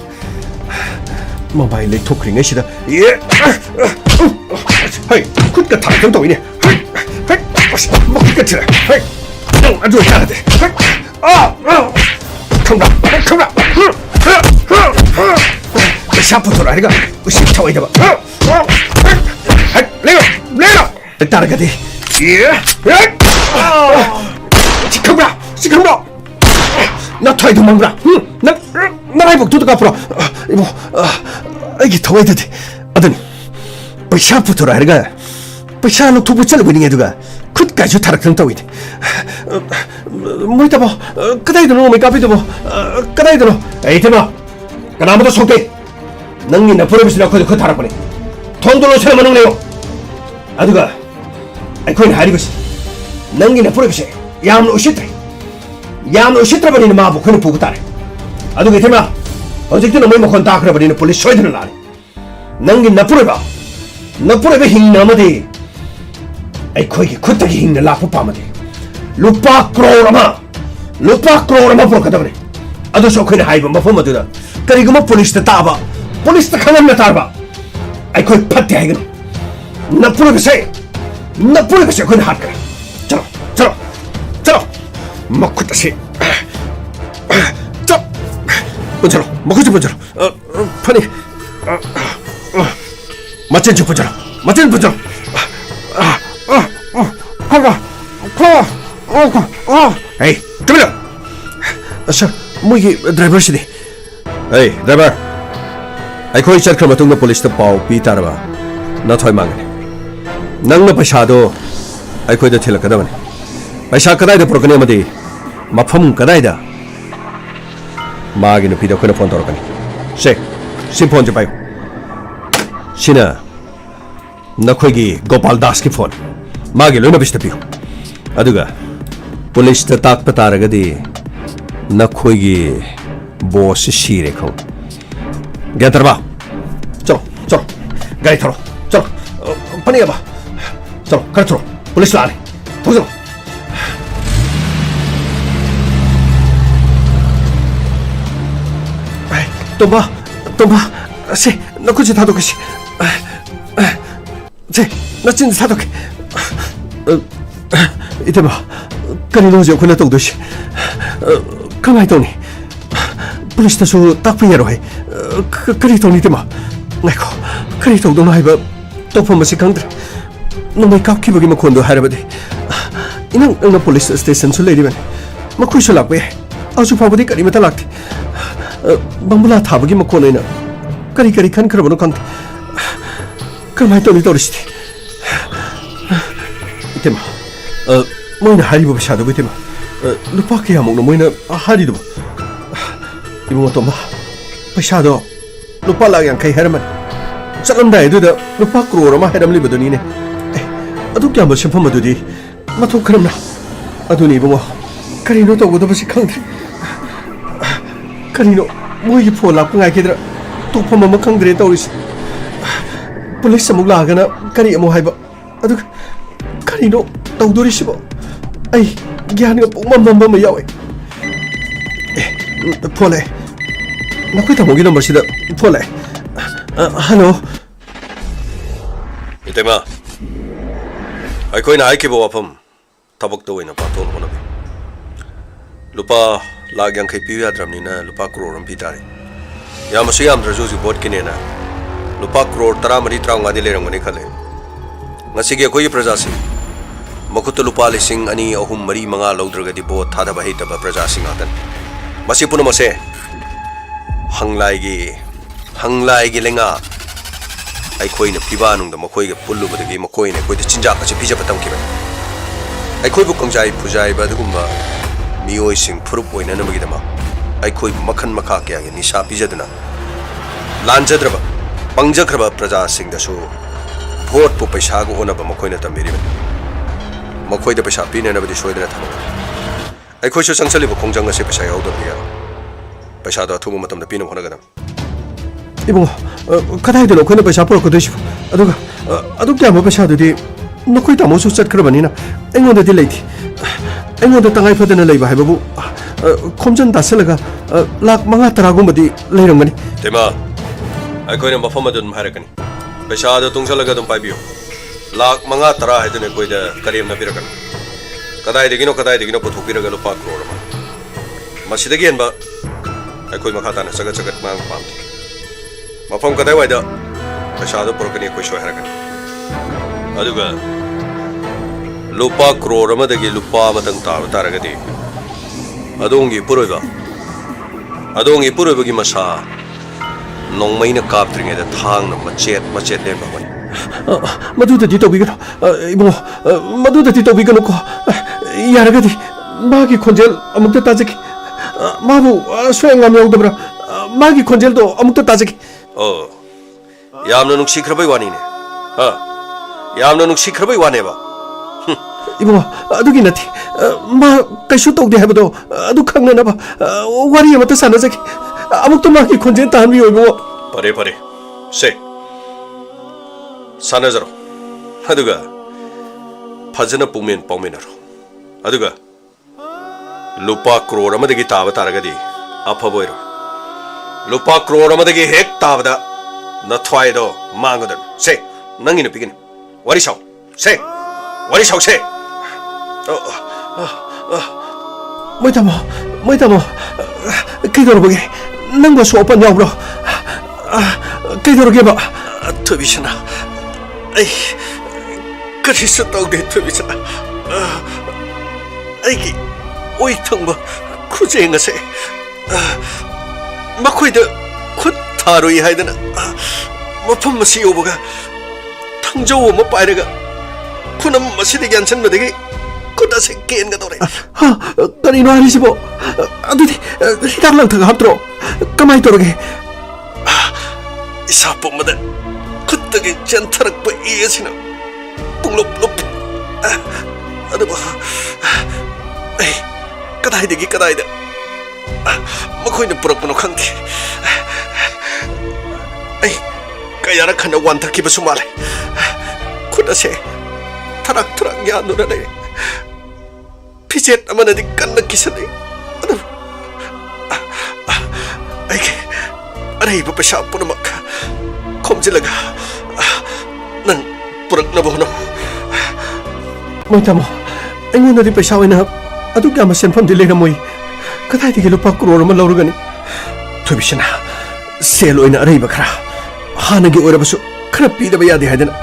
A: Mabailay to kring ay siya. Hey, kut ka tayo to ini. Hey, makit ka sila. Hey, ano yan natin? Come on. 샤프토라 아니가 우시타와 이다봐 레가 따라가디 시커브라 나 타이도 망브라 나 라이브 두드가 앞으로 이거 이게 더워야 돼 아더니 샤프토라 아니가 샤노 두부 잘고 있는 애들가 끝까지 타락성 따위 뭐 있다 뭐 그다이도 뭐 메이크업이도 뭐 그다이도 에이 대마 그나마도 속대 낭이 나 프로비스나 거기 그 타락거네 돈들로 세면 먹네요 아두가 아이코인 하리고시 낭이 나 프로비스 야무 오시트라 버리는 마부 그는 보고 따래 아두가 대마 어저께 너무 먹건 다 그래 버리는 폴리스 소이드는 나네 낭이 나 프로바 힝 나머디 아이코이 그때기 힝 라포 파머디 루파 크로라마 프로카다 그래 아두 쇼크네 하이브 뭐 포머드다 그리고 뭐 폴리스 따봐 police तो खबर में तारबा आई कोई फत्ते आएगा न पूरे से कोई हाथ कर चलो मक्खुत से चलो मक्खुत पुंजरो फनी मचन पुंजरो hey come here sir मुझे ड्राइवर से दे hey ड्राइवर ꯑꯩꯈꯣꯏ ꯆꯠꯈ꯭ꯔ ꯃꯇꯨꯡꯗ ꯄꯨꯂꯤꯁꯇ ꯄꯥꯎ ꯄꯤ ꯇꯥꯔꯕ ꯅꯊꯣꯏ ꯃꯥꯡꯒꯅꯤ ꯅꯪꯅ ꯄꯩꯁꯥꯗꯣ ꯑꯩꯈꯣꯏꯗ ꯊꯤꯜꯂꯛꯀꯗꯕꯅꯤ ꯄꯩꯁꯥ ꯀꯗꯥꯏꯗ ꯄꯨꯔꯛꯀꯅꯤ ꯑꯃꯗꯤ ꯃꯐꯝ ꯀꯗꯥꯏꯗ ꯃꯥꯒꯤ ꯅꯨꯄꯤꯗ ꯑꯩꯈꯣꯏꯅ ꯐꯣꯟ ꯇꯧꯔꯛꯀꯅꯤ ꯁꯤ ꯐꯣꯟꯁꯦ ꯄꯥꯏꯌꯨ ꯁꯤꯅ ꯅꯈꯣꯏꯒꯤ ꯒꯣꯄꯥꯜ ꯗꯥꯁꯀꯤ ꯐꯣꯟ ꯃꯥꯒꯤ ꯂꯣꯏꯅꯕꯤꯁꯤꯗ ꯄꯤꯌꯨ ꯑꯗꯨꯒ ꯄꯨꯂꯤꯁꯇ ꯇꯥꯛꯄ ꯇꯥꯔꯒꯗꯤ ꯅꯈꯣꯏꯒꯤ ꯕꯣꯁꯁꯤ ꯁꯤꯔꯦ ꯈꯪ गया तरबा चलो गाड़ी थरो चलो पनी अब चलो कर थरो पुलिस ला रहे तो चलो तुम्बा से न कुछ था तो किसी से न चिंता था तो 이때마 그리노 저 그나 또도시 가만히 있더니 폴리스타수 딱 피해로 해 그리 돈이 이때마 내가 그리 돈도 나이바 또 보면서 강들 너무 깎이보기만 건도 하려버디 이는 응나 폴리스 스테이션 술래리면 뭐 쿠이쇼 락베 아주 바보디 까리면 달락티 방불라 타보기만 건이나 까리 칸 그러보는 강들 가만히 돈이 떨어지디 이때마 뭐이나 하리보 샤도고 이때마 루파 그야 먹노 뭐이나 하리도 이모 또 뭐 샤도 루파 락양 카이 헤르만 ꯆꯠꯂꯝꯗꯥꯏꯗꯨꯗ ꯂꯨꯄꯥ ꯀ꯭ꯔꯣꯔ ꯑꯃ ꯍꯥꯏꯔꯝꯂꯤꯕꯗꯨꯅꯤꯅꯦ ꯑꯗꯨ ꯀꯌꯥꯝꯕ ꯁꯦꯟꯐꯝ ꯑꯗꯨꯗꯤ ꯃꯊꯧ ꯀꯔꯝꯅ ꯑꯗꯨꯅꯤ ꯏꯕꯨꯡꯉꯣ ꯀꯔꯤꯅꯣ ꯇꯧꯒꯗꯕꯁꯤ ꯈꯪꯗ꯭ꯔꯦ ꯀꯔꯤꯅꯣ ꯃꯣꯏꯒꯤ ꯐꯣꯟ ꯂꯥꯛꯄ ꯉꯥꯏꯈꯤꯗ꯭ꯔꯥ ꯇꯣꯛꯐꯝ ꯑꯃ ꯈꯪꯗ꯭ꯔꯦ ꯇꯧꯔꯤꯁꯤ ꯄꯨꯂꯤꯁ ꯑꯃꯨꯛ ꯂꯥꯛꯑꯒꯅ ꯀꯔꯤ ꯑꯃꯨꯛ ꯍꯥꯏꯕ ꯑꯗꯨꯒ ꯀꯔꯤꯅꯣ ꯇꯧꯗꯣꯔꯤꯁꯤꯕꯣ ꯑꯩ ꯒ꯭ꯌꯥꯟꯒ ꯄꯨꯡꯃꯝ ꯑꯃ ꯌꯥꯎꯋꯦ ꯐꯣꯟ ꯂꯥꯛꯑꯦ ꯅꯈꯣꯏ ꯇꯥꯃꯣꯒꯤ ꯅꯝꯕꯔꯁꯤꯗ ꯐꯣꯟ ꯂꯥꯛꯑꯦ ꯍꯜꯂꯣ
B: 이때마 ꯑꯩꯈꯣꯏꯅ ꯍꯥꯏꯈꯤꯕ ꯋꯥꯐꯝ ꯊꯕꯛꯇ ꯑꯣꯏꯅ ꯄꯥꯡꯊꯣꯛꯅ ꯍꯣꯠꯅꯕꯤ ꯂꯨꯄꯥ ꯂꯥꯛ 50 ꯄꯤꯌꯨ ꯌꯥꯗ꯭ꯔꯕꯅꯤꯅ ꯂꯨꯄꯥ ꯀ꯭ꯔꯣꯔ ꯑꯃ ꯄꯤ ꯇꯥꯔꯦ ꯌꯥꯝꯃꯁꯨ ꯌꯥꯝꯗ꯭ꯔꯁꯨ ꯍꯧꯖꯤꯛ ꯚꯣꯠꯀꯤꯅꯦꯅ ꯂꯨꯄꯥ ꯀ꯭ꯔꯣꯔ 13-15ꯗꯤ ꯂꯩꯔꯝꯒꯅꯤ ꯈꯜꯂꯦ ꯉꯁꯤꯒꯤ ꯑꯩꯈꯣꯏꯒꯤ ꯄ꯭ꯔꯖꯥꯁꯤꯡ ꯃꯈꯨꯠꯇ ꯂꯨꯄꯥ 2,000-3,000-4,000 ꯂꯧꯗ꯭ꯔꯒꯗꯤ ꯚꯣꯠ ꯊꯥꯗꯕ ꯍꯩꯇꯕ ꯄ꯭ꯔꯖꯥꯁꯤꯡ ꯉꯥꯛꯇꯅꯤ ꯃꯁꯤ ꯄꯨꯝꯅꯃꯛꯁꯦ ꯍꯪꯂꯥꯏꯒꯤ ꯂꯩꯉꯥꯛ ꯑꯩꯈꯣꯏꯅ ꯐꯤꯕꯥꯅꯨꯡꯗ ꯃꯈꯣꯏꯒ ꯄꯨꯜꯂꯨꯕꯗꯒꯤ ꯃꯈꯣꯏꯅ ꯑꯩꯈꯣꯏꯗ ꯆꯤꯟꯖꯥꯛ ꯑꯁꯤ ꯄꯤꯖꯕ ꯇꯝꯈꯤꯕꯅꯤ ꯑꯩꯈꯣꯏꯕꯨ ꯀꯪꯖꯥꯏ ꯐꯨꯖꯥꯏꯕ ꯑꯗꯨꯒꯨꯝꯕ ꯃꯤꯑꯣꯏꯁꯤꯡ ꯐꯨꯔꯨꯞ ꯑꯣꯏꯅꯅꯕꯒꯤꯗꯃꯛ ꯑꯩꯈꯣꯏꯕꯨ ꯃꯈꯟ ꯃꯈꯥ ꯀꯌꯥꯒꯤ ꯅꯤꯁꯥ ꯄꯤꯖꯗꯨꯅ ꯂꯥꯟꯖꯗ꯭ꯔꯕ ꯄꯪꯖꯈ꯭ꯔꯕ ꯄ꯭ꯔꯖꯥꯁꯤꯡꯗꯁꯨ ꯚꯣꯠꯄꯨ ꯄꯩꯁꯥꯒ ꯑꯣꯟꯅꯕ ꯃꯈꯣꯏꯅ ꯇꯝꯕꯤꯔꯤꯕꯅꯤ ꯃꯈꯣꯏꯗ ꯄꯩꯁꯥ ꯄꯤꯅꯅꯕꯗꯤ ꯁꯣꯏꯗꯅ ꯊꯝꯃꯒꯅꯤ ꯑꯩꯈꯣꯏꯁꯨ ꯆꯪꯁꯤꯜꯂꯤꯕ ꯈꯣꯡꯖꯪ ꯑꯁꯤ ꯄꯩꯁꯥ ꯌꯥꯎꯗꯕꯗꯤ ꯌꯥꯔꯣꯏ ꯄꯩꯁꯥꯗꯣ ꯑꯊꯨꯕ ꯃꯇꯝꯗ ꯄꯤꯅꯕ ꯍꯣꯠꯅꯒꯗꯕꯅꯤ
A: 이봉아, 그다이들 너희는 पैसा 벌었고 되시고, 아두게 아무 पैसा도디 너희 다 모수 셋 그러면이나, 앵원데디 레이티, 앵원데 땅에 퍼드는 레이바 해보고, 컴전 다슬라가 락 망아 따라고뭐디 레이런거니.
B: 대마, 아이코이는 마포마도 좀 하려거니. पैसा도 동살라가 좀 빠이비요. 락 망아 따라 해드는 거이다 가리엠나 비라거니. 가다이되기노 보톡비라가 루파 크로르마. 마시되기 엔바, 아이코이 마카타나 차가차가 망 빰티. ꯃꯐꯝ ꯀꯗꯥꯏꯋꯥꯏꯗ ꯄꯩꯁꯥꯗꯣ ꯄꯨꯔꯛꯀꯅꯤ ꯑꯩꯈꯣꯏ ꯁꯣꯏ ꯍꯥꯏꯔꯛꯀꯅꯤ ꯑꯗꯨꯒ ꯂꯨꯄꯥ ꯀ꯭ꯔꯣꯔ ꯑꯃꯗꯒꯤ ꯂꯨꯄꯥ ꯑꯃꯇꯪ ꯇꯥꯕ ꯇꯥꯔꯒꯗꯤ ꯑꯗꯣꯝꯒꯤ ꯏꯄꯨꯔꯣꯏꯕꯒꯤ ꯃꯁꯥ ꯅꯣꯡꯃꯩꯅ ꯀꯥꯞꯇ꯭ꯔꯤꯉꯩꯗ ꯊꯥꯡꯅ ꯃꯆꯦꯠ ꯂꯦꯝꯕꯒꯅꯤ
A: ꯃꯗꯨꯗꯗꯤ ꯇꯧꯕꯤꯒꯅꯨ 이봉아 మధుదతి తోబిగనుకో యారగది మాకి కొంచెం అముక్త తాజకి మా부 수행감 여우더브라 마기 건젤도 아무것도 따지기
B: ꯌꯥꯝꯅ ꯅꯨꯡꯁꯤꯈ꯭ꯔꯕꯩ ꯋꯥꯅꯤꯅꯦ ꯌꯥꯝꯅ ꯅꯨꯡꯁꯤꯈ꯭ꯔꯕꯩ ꯋꯥꯅꯦꯕ
A: 이봉아 ꯑꯗꯨꯒꯤ ꯅꯠꯇꯦ ꯃꯥ ꯀꯩꯁꯨ ꯇꯧꯗꯦ ꯍꯥꯏꯕꯗꯣ ꯑꯗꯨ ꯈꯪꯅꯅꯕ ꯋꯥꯔꯤ ꯑꯃꯇ ꯁꯥꯟꯅꯖꯒꯦ ꯑꯃꯨꯛꯇ ꯃꯥꯒꯤ ꯈꯣꯟꯖꯦꯜ ꯇꯥꯍꯟꯕꯤꯌꯣ 이봉아
B: ꯐꯔꯦ ꯁꯦ ꯁꯥꯟꯅꯖꯔꯣ ꯑꯗꯨꯒ ꯐꯖꯅ ꯄꯨꯛꯃꯦꯟ ꯄꯥꯎꯃꯤꯟꯅꯔꯣ ꯑꯗꯨꯒ ꯂꯨꯄꯥ ꯀ꯭ꯔꯣꯔ ꯑꯃꯗꯒꯤ ꯇꯥꯕ ꯇꯥꯔꯒꯗꯤ ꯑꯐꯕ ꯑꯣꯏꯔꯣ ꯂꯨꯄꯥ ꯀ꯭ꯔꯣꯔ ꯑꯃꯗꯒꯤ ꯍꯦꯛ ꯇꯥꯕꯗ ꯅꯊ꯭ꯋꯥꯏꯗꯣ ꯃꯥꯡꯒꯗꯕꯅꯤ ꯁꯦ ꯅꯪꯒꯤ ꯅꯨꯄꯤꯒꯤꯅꯤ ꯋꯥꯔꯤ ꯁꯥꯎ ꯁꯦ
A: ꯃꯣꯏ ꯇꯥꯃꯣ ꯀꯩꯗꯧꯔꯕꯒꯦ ꯅꯪꯕꯨꯁꯨ ꯑꯣꯄꯟ ꯌꯥꯎꯕ꯭ꯔꯣ ꯀꯩꯗꯧꯔꯒꯦꯕ
B: ꯊꯣꯏꯕꯤꯁꯅꯥ ꯑꯩ ꯀꯔꯤꯁꯨ ꯇꯧꯗꯦ ꯊꯣꯏꯕꯤꯁꯅꯥ ꯑꯩꯒꯤ ꯑꯣꯏ ꯊꯪꯕ ꯈꯨꯖꯦꯡ ꯑꯁꯦ ꯃꯈꯣꯏꯗ ꯈꯨꯠ ꯊꯥꯔꯣꯏ ꯍꯥꯏꯗꯅ ꯃꯐꯝ ꯑꯁꯤ ꯌꯧꯕꯒ ꯊꯥꯡꯖꯧ ꯑꯃ ꯄꯥꯏꯔꯒ ꯈꯨꯅꯝ ꯑꯁꯤꯗꯒꯤ ꯌꯥꯟꯁꯤꯟꯕꯗꯒꯤ ꯈꯨꯠ ꯑꯁꯤ ꯀꯦꯟꯒꯗꯧꯔꯦ
A: ꯀꯔꯤꯅꯣ ꯍꯥꯏꯔꯤꯁꯤꯕꯣ ꯑꯗꯨꯗꯤ ꯍꯤꯗꯥꯛ ꯂꯥꯡꯊꯛ ꯍꯥꯞꯇ꯭ꯔꯣ ꯀꯃꯥꯏ ꯇꯧꯔꯒꯦ
B: ꯏꯁꯥ ꯄꯨꯝꯕꯗ ꯈꯨꯠꯇꯒꯤ ꯆꯦꯟꯊꯔꯛꯄ ꯏ ꯑꯁꯤꯅ ꯄꯨꯡꯂꯨꯞ ꯑꯗꯨꯕꯨ ꯑꯩ ꯀꯗꯥꯏꯗ ꯃꯈꯣꯏꯅ ꯄꯨꯔꯛꯄꯅꯣ ꯈꯪꯗꯦ ꯑꯩ ꯀꯌꯥꯔꯛ ꯍꯟꯅ ꯋꯥꯟꯊꯈꯤꯕꯁꯨ ꯃꯥꯜꯂꯦ ꯈꯨꯠ ꯑꯁꯦ ꯊꯔꯥꯛ ꯌꯥꯟꯗꯨꯅ ꯂꯩꯔꯦ ꯐꯤꯖꯦꯠ ꯑꯃꯅꯗꯤ ꯀꯟꯅ ꯀꯤꯁꯟꯅꯩ ꯑꯗꯨꯕꯨ ꯑꯩꯒꯤ ꯑꯔꯩꯕ ꯄꯩꯁꯥ ꯄꯨꯝꯅꯃꯛ ꯈꯣꯝꯖꯤꯜꯂꯒ ꯅꯪ ꯄꯨꯔꯛꯅꯕ ꯍꯣꯠꯅꯧ
A: ꯃꯣꯏ ꯇꯥꯃꯣ ꯑꯩꯉꯣꯟꯗꯗꯤ ꯄꯩꯁꯥ ꯑꯣꯏꯅ ꯑꯗꯨꯛ ꯌꯥꯝꯕ ꯁꯦꯟꯐꯝꯗꯤ ꯂꯩꯔꯝꯃꯣꯏ ꯀꯗꯥꯏꯗꯒꯤ ꯂꯨꯄꯥ ꯀ꯭ꯔꯣꯔ ꯑꯃ ꯂꯧꯔꯒꯅꯤ ꯊꯣꯏꯕꯤꯁꯅꯥ ꯁꯦꯜ ꯑꯣꯏꯅ ꯑꯔꯩꯕ ꯈꯔ ꯍꯥꯟꯅꯒꯤ ꯑꯣꯏꯔꯕꯁꯨ ꯈꯔ ꯄꯤꯗꯕ ꯌꯥꯗꯦ ꯍꯥꯏꯗꯅ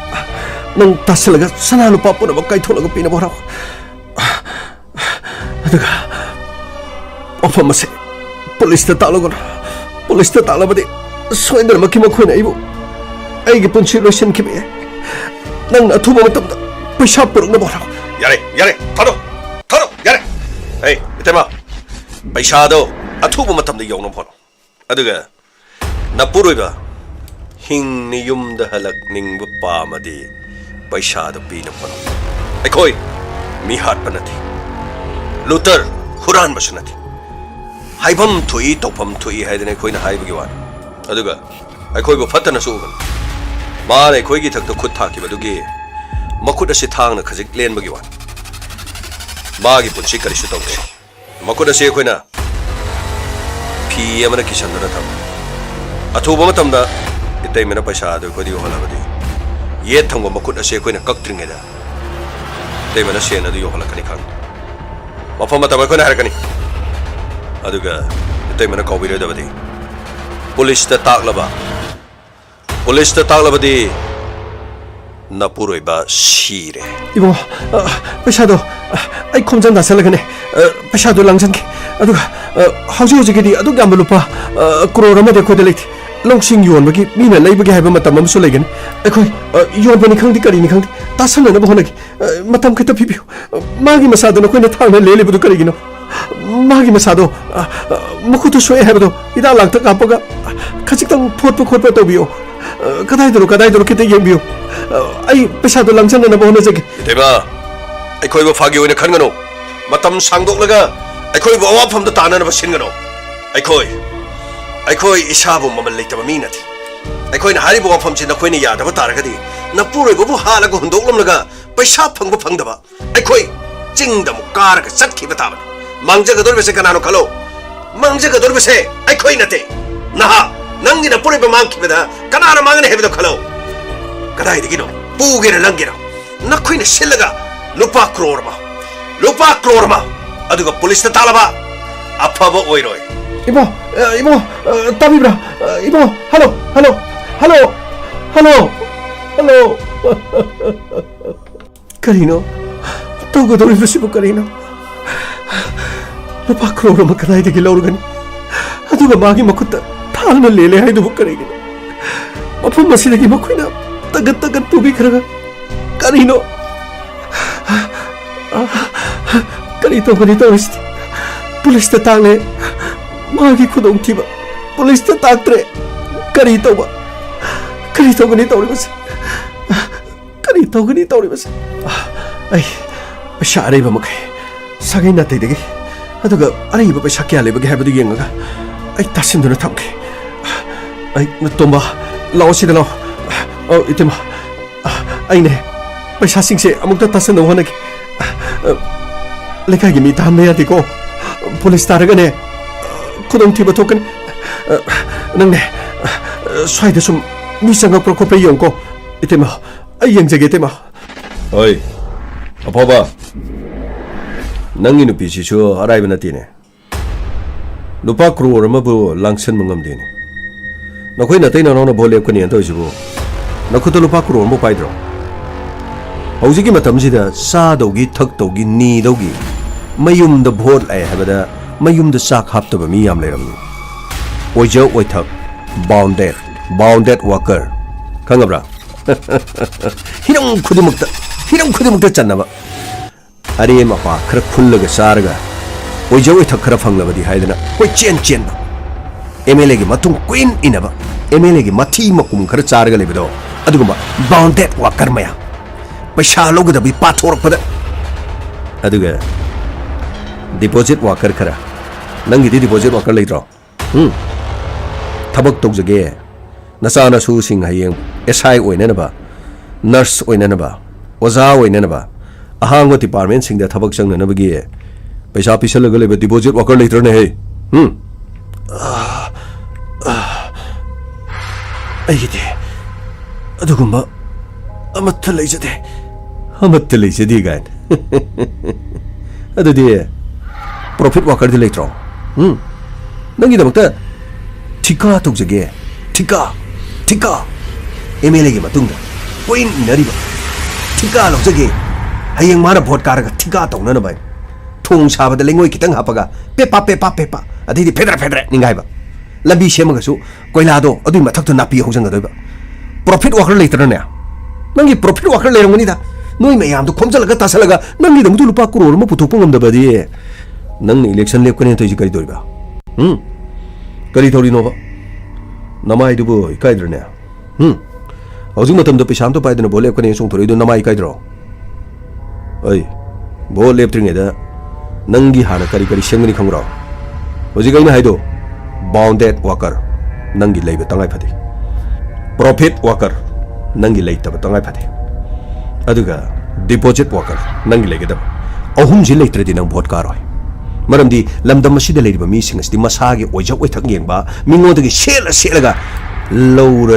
A: ꯅꯪ ꯇꯥꯁꯜꯂꯒ ꯁꯅꯥ ꯂꯨꯄꯥ ꯄꯨꯝꯅꯃꯛ ꯀꯥꯏꯊꯣꯛꯂꯒ ꯄꯤꯅꯕ ꯍꯣꯠꯅꯧ ꯑꯗꯨꯒ ꯋꯥꯐꯝ ꯑꯁꯦ ꯄꯨꯂꯤꯁꯇ ꯇꯥꯛꯂꯒꯅ ꯄꯨꯂꯤꯁꯇ ꯇꯥꯛꯂꯕꯗꯤ ꯁꯣꯏꯗꯅꯃꯛꯀꯤ ꯃꯈꯣꯏꯅ ꯑꯩꯒꯤ ꯄꯨꯟꯁꯤ ꯂꯣꯏꯁꯤꯟꯈꯤꯕ ꯌꯥꯏ ꯅꯪꯅ ꯑꯊꯨꯕ ꯃꯇꯝꯗ ꯄꯩꯁꯥ ꯄꯨꯔꯛꯅꯕ ꯍꯣꯠꯅꯧ
B: ꯌꯥꯔꯦ ꯌꯥꯔꯦ ꯊꯥꯗꯣ ꯌꯥꯔꯦ ꯑꯩ ꯏꯇꯩꯃ ꯄꯩꯁꯥꯗꯣ ꯑꯊꯨꯕ ꯃꯇꯝꯗ ꯌꯧꯅꯕ ꯍꯣꯠꯅꯧ ꯑꯗꯨꯒ ꯅꯄꯨꯔꯣꯏꯕ ꯍꯤꯡꯅ ꯌꯨꯝꯗ ꯍꯜꯂꯛꯅꯤꯡꯕ ꯄꯥꯝꯃꯗꯤ ꯄꯩꯁꯥꯗꯣ ꯄꯤꯅꯕ ꯍꯣꯠꯅꯧ ꯑꯩꯈꯣꯏ ꯃꯤ ꯍꯥꯠꯄ ꯅꯠꯇꯦ ꯂꯨꯇꯔ ꯍꯨꯔꯥꯟꯕꯁꯨ ꯅꯠꯇꯦ ꯍꯥꯏꯐꯝ ꯊꯣꯛꯏ ꯇꯧꯐꯝ ꯊꯣꯛꯏ ꯍꯥꯏꯗꯅ ꯑꯩꯈꯣꯏꯅ ꯍꯥꯏꯕꯒꯤ ꯋꯥꯅꯤ ꯑꯗꯨꯒ ꯑꯩꯈꯣꯏꯕꯨ ꯐꯠꯇꯅꯁꯨ ꯎꯒꯅꯨ ꯃꯥꯅ ꯑꯩꯈꯣꯏꯒꯤ ꯊꯛꯇ ꯈꯨꯠ ꯊꯥꯈꯤꯕꯗꯨꯒꯤ ꯃꯈꯨꯠ ꯑꯁꯤ ꯊꯥꯡꯅ ꯈꯖꯤꯛ ꯂꯦꯟꯕꯒꯤ ꯋꯥꯅꯤ ꯃꯥꯒꯤ ꯄꯨꯟꯁꯤ ꯀꯔꯤꯁꯨ ꯇꯧꯗꯦ ꯃꯈꯨꯠ ꯑꯁꯤ ꯑꯩꯈꯣꯏꯅ ꯐꯤ ꯑꯃꯅ ꯀꯤꯁꯟꯗꯨꯅ ꯊꯝꯃꯤ ꯑꯊꯨꯕ ꯃꯇꯝꯗ ꯏꯇꯩꯃꯅ ꯄꯩꯁꯥ ꯑꯗꯨ ꯑꯩꯈꯣꯏꯗ ꯌꯧꯍꯜꯂꯕꯗꯤ ꯌꯦꯠ ꯊꯪꯕ ꯃꯈꯨꯠ ꯑꯁꯤ ꯑꯩꯈꯣꯏꯅ ꯀꯛꯇ꯭ꯔꯤꯉꯩꯗ ꯏꯇꯩꯃꯅ ꯁꯦꯟ ꯑꯗꯨ ꯌꯧꯍꯜꯂꯛꯀꯅꯤ ꯈꯪꯉꯤ ꯃꯐꯝ ꯃꯇꯝ ꯑꯩꯈꯣꯏꯅ ꯍꯥꯏꯔꯛꯀꯅꯤ ꯑꯗꯨꯒ ꯏꯇꯩꯃꯅ ꯀꯥꯎꯕꯤꯔꯣꯏꯗꯕꯗꯤ ꯄꯨꯂꯤꯁꯇ ꯇꯥꯛꯂꯕꯗꯤ ꯅꯄꯨꯔꯣꯏꯕ ꯁꯤꯔꯦ
A: 이모 पैसा도 ꯑꯩ ꯈꯣꯝꯖꯟ ꯗꯥꯁꯜꯂꯒꯅꯦ पैसा도 ꯂꯪꯖꯟꯒꯦ ꯑꯗꯨꯒ ꯍꯧꯖꯤꯛꯀꯤꯗꯤ ꯑꯗꯨꯛ ꯌꯥꯝꯕ ꯂꯨꯄꯥ ꯀ꯭ꯔꯣꯔ ꯑꯃꯗꯤ ꯑꯩꯈꯣꯏꯗ ꯂꯩꯇꯦ ꯂꯧꯁꯤꯡ ꯌꯣꯟꯕꯒꯤ ꯃꯤꯅ ꯂꯩꯕꯒꯤ ꯍꯥꯏꯕ ꯃꯇꯝ ꯑꯃꯁꯨ ꯂꯩꯒꯅꯤ ꯑꯩꯈꯣꯏ ꯌꯣꯟꯕꯅꯤ ꯈꯪꯗꯦ ꯀꯔꯤꯅꯤ ꯈꯪꯗꯦ ꯇꯥꯁꯟꯅꯅꯕ ꯍꯣꯠꯅꯒꯦ ꯃꯇꯝ ꯈꯤꯇ ꯄꯤꯕꯤꯌꯨ ꯃꯥꯒꯤ ꯃꯁꯥꯗꯣ ꯅꯈꯣꯏꯅ ꯊꯥꯡꯅ ꯂꯦꯜꯂꯤꯕꯗꯨ ꯀꯔꯤꯒꯤꯅꯣ ꯃꯥꯒꯤ ꯃꯁꯥꯗꯣ ꯃꯈꯨꯠꯇꯨ ꯁꯣꯛꯑꯦ ꯍꯥꯏꯕꯗꯣ ꯍꯤꯗꯥꯛ ꯂꯥꯡꯊꯛ ꯀꯥꯞꯄꯒ ꯈꯖꯤꯛꯇꯪ ꯐꯣꯠꯄ ꯈꯣꯠꯄ ꯇꯧꯕꯤꯌꯣ कदाइदरो खित येंबियो आई पैसादो लंचननबो होनजगे
B: इतेबा अखोइबो फागी ओइना खनगनो मतम सांगदोकलगा अखोइबो अवाफमदा ताननबो सिनगनो अखोइ इसाबो ममल लेतबा मी नथि अखोइना हारिबो वाफमसि नखोइना यादबा तारगदि नपुरोइबो हालगा हुंदोकलमलगा पैसा फंगबो फंगदबा अखोइ चिंगदमु कारगा सटखिबा ताबने मांगजगदोरबेसे कनानो खलो मांगजगदोरबेसे अखोइ नते नहा नंगी नपुरोइबा मांगखिबदा कनाना मांगने हेबदो खलो कदाइदगिनो पुगेरा लंगेरा नखोइना सिलगा लुपा क्रोर मा अदुगा पुलिस तालबा अफबा ओइरोय
A: इबो ताबिब्रा इबो हेलो करीनो तौगदोरिबसिबो करीनो लुपा क्रोर मा कदाइदगी लौरगनी अदुगा मागी मखुत्ता थांगना लेले हाइदुबो करीगिनो मफम मसिदगी मखोइना तगत पुबी खरगा करीनो करी तौरिस पुलिस ताले मागी खुदों थीबा पुलिस ताक्त्रे करी तौगनी तौरिबसे आई पैसा अरेब मखै सगै नतैदगी अदुगा अरेब पैसा क्या लेबगे हाइबदु येंगगा आई तासिन्दुना थमखे आई तोंबा लाओ सिदा लाओ ओ इतेमा आइने पैसा सिंगसे अमुक्ता तासन होनगे लेखागी मी ताम यादेको पुलिस तारगने खुदों थीबा थोकन नंगने स्वाइद सुम मी संगप्रो खोपे यंको इतेमा आई यंजगे इतेमा
B: ओइ अफबा नंगी नुपीसिसु अराइब नतिने लुपा क्रोर अमबु लांगसन मंगमदेनि नखोइ नतै ननौना भोले कनि अंतोइसिबु नखुत लुपा क्रोर मो पाइद्रो हौजिकी मतमसिदा सादौगी थक्तौगी नीदौगी मयुमदा भोट लाय हाबदा मयुमदा चाक हाप्तबा मी याम लेरमनि ओइजौ ओइथक बाउंडेड वर्कर खंगब्रा हिरम खुदिमुक्ता चन्नबा अरे मपा खर खुल्लगा सारगा ओइजौ ओइथक खर फंगलबदि हाइदना कोइ चेन एमएलए की मतुंग क्वीन इनबा एमएलए की मथी मकुम खर चारगा लेबदो अदुगुमा बाउंडेड वर्कर मया पैसा लौगदबि पाथोरपदा अदुगा डिपोजिट वर्कर खरा नंगिदि डिपोजिट वर्कर लेत्रो थबक तौजगे नसाना सुसिंग हयेंग एसआई ओइननबा नर्स ओइननबा ओजा ओइननबा अहांग डिपार्टमेंट सिंग दा थबक संगनबगी पैसा पिसलग लेबे डिपोजिट वर्कर लेत्रने हे अयिदे अदुगुम्बा अमत्थ लेजदे गाइन
A: ꯑꯗꯨꯗꯤ ꯄ꯭ꯔꯣꯐꯤꯠ ꯋꯥꯀꯔꯗꯤ ꯂꯩꯇ꯭ꯔꯣ ꯅꯪꯒꯤꯗꯃꯛꯇ ꯊꯤꯀꯥ ꯇꯧꯖꯒꯦ ꯊꯤꯀꯥ MLAꯒꯤ ꯃꯇꯨꯡꯗ ꯄꯣꯏꯟ ꯏꯅꯔꯤꯕ ꯊꯤꯀꯥ ꯂꯧꯖꯒꯦ ꯍꯌꯦꯡ ꯃꯥꯅ ꯚꯣꯠ ꯀꯥꯔꯒ ꯊꯤꯀꯥ ꯇꯧꯅꯅꯕ ꯊꯣꯡ ꯁꯥꯕꯗ ꯂꯩꯉꯣꯏ ꯈꯤꯇꯪ ꯍꯥꯞꯄꯒ ꯄꯦꯄꯥ ꯑꯗꯩꯗꯤ ꯐꯦꯗ꯭ꯔꯦ ꯅꯤꯡꯒꯥꯏꯕ ꯂꯝꯕꯤ ꯁꯦꯝꯃꯒꯁꯨ ꯀꯣꯏꯂꯥꯗꯣ ꯑꯗꯨꯏ ꯃꯊꯛꯇ ꯅꯥꯄꯤ ꯍꯧꯖꯟꯒꯗꯣꯏꯕ ꯄ꯭ꯔꯣꯐꯤꯠ ꯋꯥꯀꯔ ꯂꯩꯇ꯭ꯔꯅꯦ ꯅꯪꯒꯤ ꯄ꯭ꯔꯣꯐꯤꯠ ꯋꯥꯀꯔ ꯂꯩꯔꯝꯒꯅꯤꯗ ꯅꯣꯏ ꯃꯌꯥꯝꯗꯣ ꯈꯣꯝꯖꯜꯂꯒ ꯇꯥꯁꯜꯂꯒ ꯅꯪꯒꯤꯗꯃꯛꯇ ꯂꯨꯄꯥ ꯀ꯭ꯔꯣꯔ ꯑꯃ ꯄꯨꯊꯣꯛꯄ ꯉꯝꯗꯕꯗꯤ ꯅꯪꯅ ꯏꯂꯦꯛꯁꯟ ꯂꯦꯞꯀꯅꯤ ꯇꯧꯏꯁꯤ ꯀꯔꯤ ꯇꯧꯔꯤꯕ ꯀꯔꯤ ꯇꯧꯔꯤꯅꯣꯕ ꯅꯃꯥꯏꯗꯨꯕꯨ ꯏꯀꯥꯏꯗ꯭ꯔꯅꯦ ꯍꯧꯖꯤꯛ ꯃꯇꯝꯗ ꯄꯩꯁꯥ ꯑꯝꯇ ꯄꯥꯏꯗꯅ ꯚꯣꯠ ꯂꯦꯞꯀꯅꯤ ꯆꯣꯡꯊꯣꯔꯛꯏꯗꯣ ꯅꯃꯥꯏ ꯏꯀꯥꯏꯗ꯭ꯔꯣ ꯑꯩ ꯚꯣꯠ ꯂꯦꯞꯇ꯭ꯔꯤꯉꯩꯗ ꯅꯪꯒꯤ ꯍꯥꯟꯅ ꯀꯔꯤ ꯁꯦꯝꯒꯅꯤ ꯈꯪꯕ꯭ꯔꯣ ꯍꯧꯖꯤꯛ ꯑꯩꯅ ꯍꯥꯏꯗꯣ ꯕꯥꯎꯟꯗꯦꯠ ꯋꯥꯀꯔ ꯅꯪꯒꯤ ꯂꯩꯕ ꯇꯉꯥꯏ ꯐꯗꯦ ꯄ꯭ꯔꯣꯐꯤꯠ ꯋꯥꯀꯔ ꯅꯪꯒꯤ ꯂꯩꯇꯕ तंगाई फदे अदुगा डिपोजिट वाकर नंगी लेगेदब अहुमजी लेत्रदि नंग भोट कारोय मरमदि लमदम मसिदा लेरिबा मिसिंग असदि मसागे ओइजक ओइथक येंबा मिंगोदगी सेलगा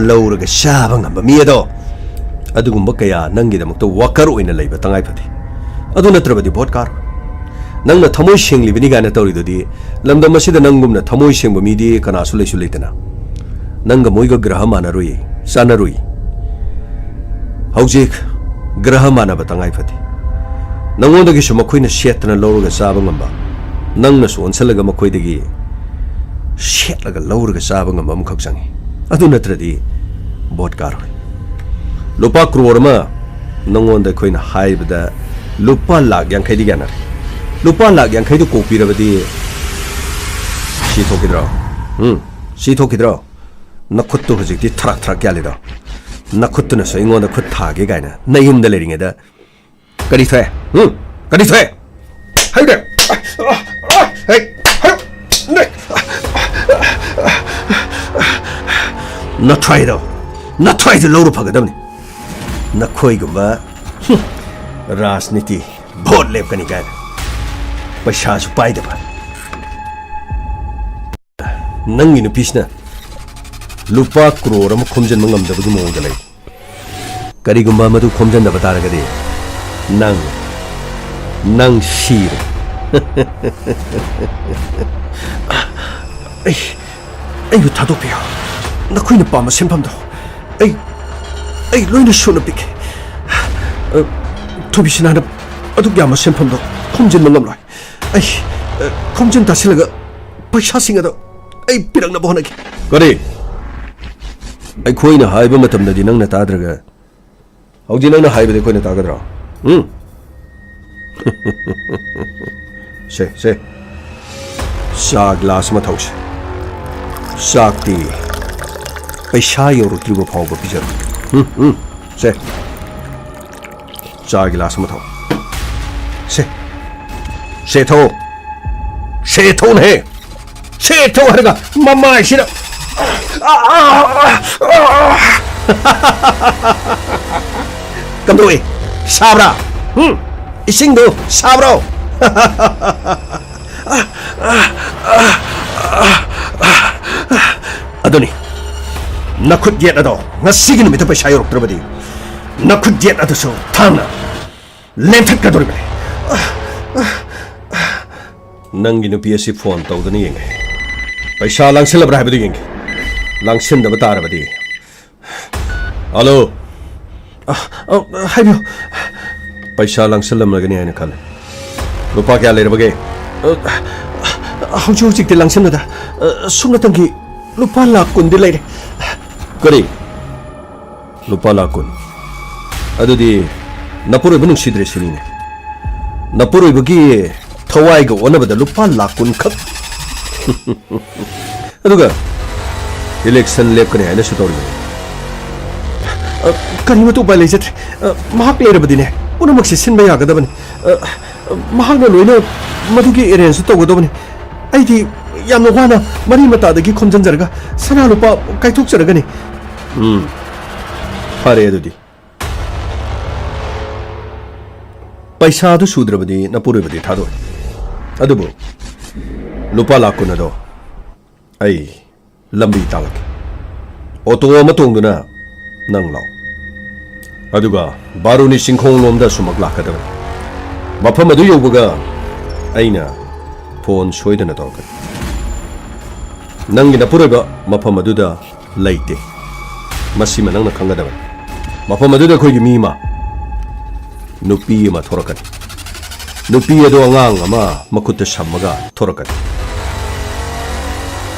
A: लौरगा शाबा ngamba mi ado अदुगुंबा कया नंगी दमक्ता वाकर ओइना लेबा तंगाई फदे अदु नत्रबदि भोट कार नंगना थमोय सेंगलिबनि गाना तौरिदोदि लमदम मसिदा नंगुमना थमोय सेंगबा मिदि कनासु लेसु लेतना नंगा मोइगा ग्रह मानरुई सानरुई हौजिक ग्रह मानब तंगाई फदे नंगोदगिसु मखोइना सेतना लौरगा चाबा ngamba नंगनासु ओनसलगा मखोइदगी सेटलगा लौरगा चाबा ngamba अमखक चंगी अदु नत्रदि भोट कारोय लुपा क्रोर मा नंगोंदा खोइना हाइबदा लुपा लाख यांखैदि गाना लुपा लाख यांखैदु कोपिरबदि सिथोकिद्रो नखुत्तु हजिकति थराक थराक यालेदो नखुत्तुना सइंगोंदा खुत थागे गायना नयुमदा लेरिङेदा करि थय हाइदे हे नथ्राइदो लौरु फगदबनि नखोइगुम्बा राजनीति भोट लेपकनि गायना पैसासु पाइदबा नंगी नुपिसना लुपा क्रोर अमा खोमजन मंगमदबगी मोंगदा लै करिगुम्बा मदु खोमजनदबा तारगदि नंग शीर अयु थादोपिया नखोइना पामा सेमफमदो अय लोइना सुना पिके थोबिसनाना अदु यामा सेमफमदो खोमजन मंगमलय अय खोमजन तासिलगा पैसा सिंगदो अय पिरंगना बोहनगी करि अखोइना हाइबा मतमददि नंगना ताद्रगा हौजि नंगना हाइबदि खोइना तागद्रा से चा ग्लास मा थौसे चाकती पैसा यौरक्त्रिबा फावबा पिजर चा गिलास मा थौ से थौ ने से थौ हरगा ममाइसिदा कमदोए साब्रा इसिंगदो साब्रो अदुनी नखुत येत अदो ngasiगी नुमित पैसा यौरक्त्रबदि नखुत येत अदसो थांगना लेंथक्कदोरबे नंगी नुपी असि फोन तौदनी येंगे पैसा लांगसिलब्रा हाइबदि येंगे लांगसिनदब तारबदि हेलो हाइबियो पैसा लांगसिलमगनि हाइना खाले रुपा क्या लेरबगे हौजिकति लांगसिनदा सुंगतंगी लुपा लाख कुंदि लेरे करी लुपा लाख कुन अदुदि नपुरोइब नुंसिद्रे सिनिने नपुरोइबगी थवाइगा ओनबदा लुपा लाख कुन खक अदुगा इलेक्शन लेपकने हाइना सुतौरि करिमतो उपाय लेजत्रे महाक लेरबदिने पुनमक्सि सिनबा यागदबनि महाकना लोइना मदुगी एरेन्ज तौगदबनि आइदि यामना वाना मरि मतादगी खोमजनजरगा सना लुपा काइथोकजरगनि फरे अदुदि पैसा दु सुद्रबदि नपुरोइबदि थादो अदुबो लुपा लाख कुनदो आई लंबी तालक ऑटो अमा तोंगदुना नंग लाव अदुगा बारुनी सिंखोंग लोमदा सुमक लाखदबनि मफम अदु यौबगा ꯑꯩꯅ ꯐꯣꯟ ꯁꯣꯏꯗꯅ ꯇꯧꯔꯛꯀꯅꯤ ꯅꯪꯒꯤ ꯅꯄꯨꯔꯣꯏꯕ ꯃꯐꯝ ꯑꯗꯨꯗ ꯂꯩꯇꯦ ꯃꯁꯤꯃ ꯅꯪꯅ ꯈꯪꯒꯗꯕꯅꯤ ꯃꯐꯝ ꯑꯗꯨꯗ ꯑꯩꯈꯣꯏꯒꯤ ꯃꯤ ꯑꯃ ꯅꯨꯄꯤ ꯑꯃ ꯊꯣꯔꯛꯀꯅꯤ ꯅꯨꯄꯤ ꯑꯗꯨ ꯑꯉꯥꯡ ꯑꯃ ꯃꯈꯨꯠꯇ ꯁꯝꯃꯒ ꯊꯣꯔꯛꯀꯅꯤ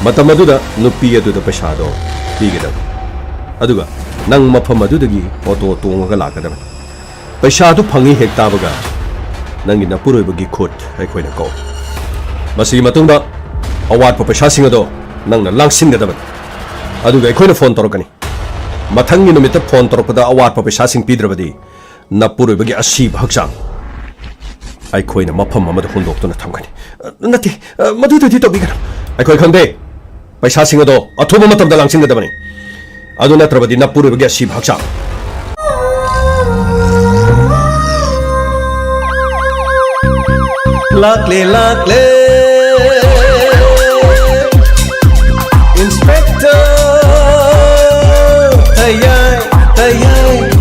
A: ꯃꯇꯝ ꯑꯗꯨꯗ ꯅꯨꯄꯤ ꯑꯗꯨꯗ ꯄꯩꯁꯥꯗꯣ ꯄꯤꯒꯗꯕꯅꯤ ꯑꯗꯨꯒ ꯅꯪ ꯃꯐꯝ ꯑꯗꯨꯗꯒꯤ ꯑꯣꯇꯣ ꯇꯣꯡꯉꯒ ꯂꯥꯛꯀꯗꯕꯅꯤ ꯄꯩꯁꯥꯗꯨ ꯐꯪꯉꯤ ꯍꯦꯛ ꯇꯥꯕꯒ ꯅꯪꯒꯤ ꯅꯄꯨꯔꯣꯏꯕꯒꯤ ꯈꯨꯠ ꯑꯩꯈꯣꯏꯅ ꯀꯧ ꯃꯁꯤꯒꯤ ꯃꯇꯨꯡꯗ ꯑꯋꯥꯠꯄ ꯄꯩꯁꯥꯁꯤꯡ ꯑꯗꯣ ꯅꯪꯅ ꯂꯥꯡꯁꯤꯟꯒꯗꯕꯅꯤ ꯑꯗꯨꯒ ꯑꯩꯈꯣꯏꯅ ꯐꯣꯟ ꯇꯧꯔꯛꯀꯅꯤ ꯃꯊꯪꯒꯤ ꯅꯨꯃꯤꯠꯇ ꯐꯣꯟ ꯇꯧꯔꯛꯄꯗ ꯑꯋꯥꯠꯄ ꯄꯩꯁꯥꯁꯤꯡ ꯄꯤꯗ꯭ꯔꯕꯗꯤ ꯅꯄꯨꯔꯣꯏꯕꯒꯤ ꯑꯁꯤꯕ ꯍꯛꯆꯥꯡ ꯑꯩꯈꯣꯏꯅ ꯃꯐꯝ ꯑꯃꯗ ꯍꯨꯟꯗꯣꯛꯇꯨꯅ ꯊꯝꯒꯅꯤ ꯅꯠꯇꯦ ꯃꯗꯨꯗꯗꯤ ꯇꯧꯕꯤꯒꯅꯨ ꯑꯩꯈꯣꯏ ꯈꯪꯗꯦ ꯄꯩꯁꯥꯁꯤꯡ ꯑꯗꯣ ꯑꯊꯨꯕ ꯃꯇꯝꯗ ꯂꯥꯡꯁꯤꯟꯒꯗꯕꯅꯤ ꯑꯗꯨ ꯅꯠꯇ꯭ꯔꯕꯗꯤ ꯅꯄꯨꯔꯣꯏꯕꯒꯤ ꯑꯁꯤꯕ ꯍꯛꯆꯥꯡ ꯂꯥꯛꯂꯦ ꯂꯥꯛꯂꯦ Inspector Tayay Tayay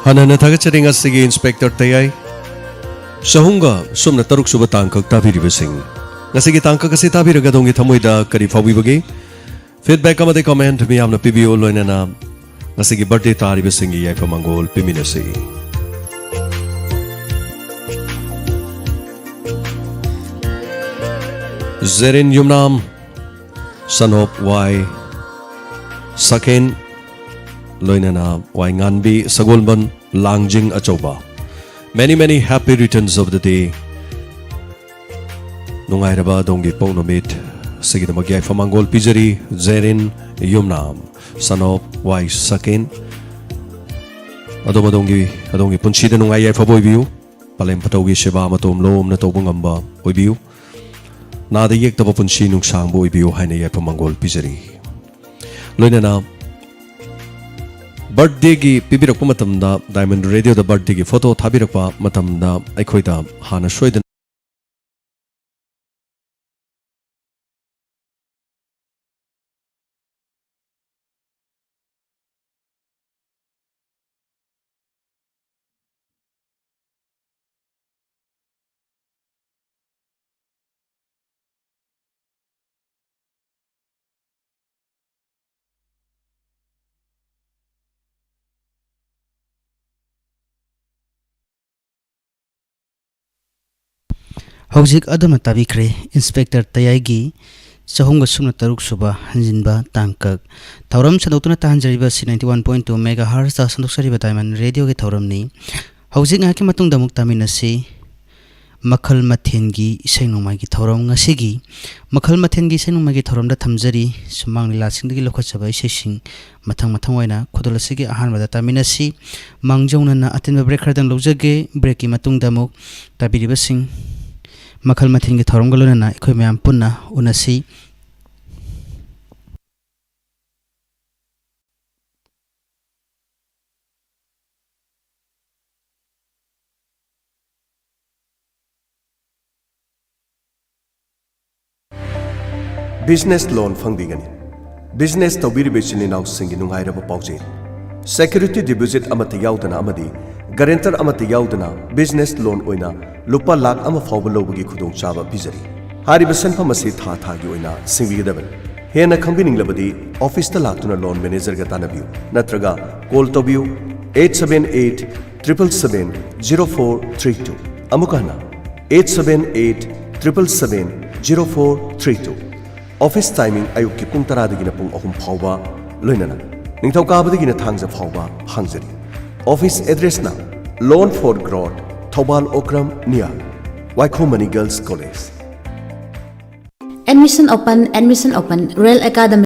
A: Hanana thagatsari ngasigi Inspector Tayay Sahunga sumna taruk suba tangkak tabiribasing ngasigi tangkak kasi tabiraga dongi thamoida kari phawibagi feedback amade comment miyamna pibiyo loinana ngasigi birthday taribasingi yaifa mangol piminasi Zerin Yumnam son of Y Saken loinana Y Nganbi Sagolban Langjing Achoba many happy returns of the day nungairaba dongi paunomit sigida magyai famangol pijari Zerin Yumnam son of Y Saken adongi punchida nungayai faboibiu palem patogi seba matom lom na tobungamba oibiu nada yektaba punchi nungsang boibiu haina yai famangol pijari loinana birthday gi pibirakpa matamda Diamond Radio da birthday gi photo thabirakpa matamda aikhoida hana soidan
C: Hojik adama tabikre Inspector Tayaygi Sahunga sumna taruk suba hanjinba tangkak Thauram sandoktuna tahanjariba si 91.2 MHz da sandoksariba Diamond Radio ge thauram ni Hojik ngaki matung damuk taminasi Makhal Mathengi isai nongmai gi thauram ngasigi Makhal Mathengi isai nongmai gi thauram da thamjari sumang lila singdagi lokhachaba isai sing mathang waina khodolasigi ahan bada taminasi mangjongna na atinba break khardang lojage break ki matung damuk tabiriba sing Makhal Mathengi thauram galona ikhoi mayam punna unasi
A: Business loan fangbigani business tawbiribechini naw singi nungairaba pauje security deposit amati yaudana amadi guarantor amati yaudana business loan oina lupa lakh ama fawba lobagi khudong chaba pizari hariba sanfam asi tha gi oina singbigadabani hena khambinninglabadi office ta laktuna loan manager ga tanabiu natraga call tobiu 878 777 0432 amukana 878 777 0432 office timing ayuk ki pung 10 dagina pung 3 phawba loinana ningthau kabadagina thangja phawba hangjari office address na loan for growth Thobal Okram near Waikhomani Girls College
D: Admission open Royal Academy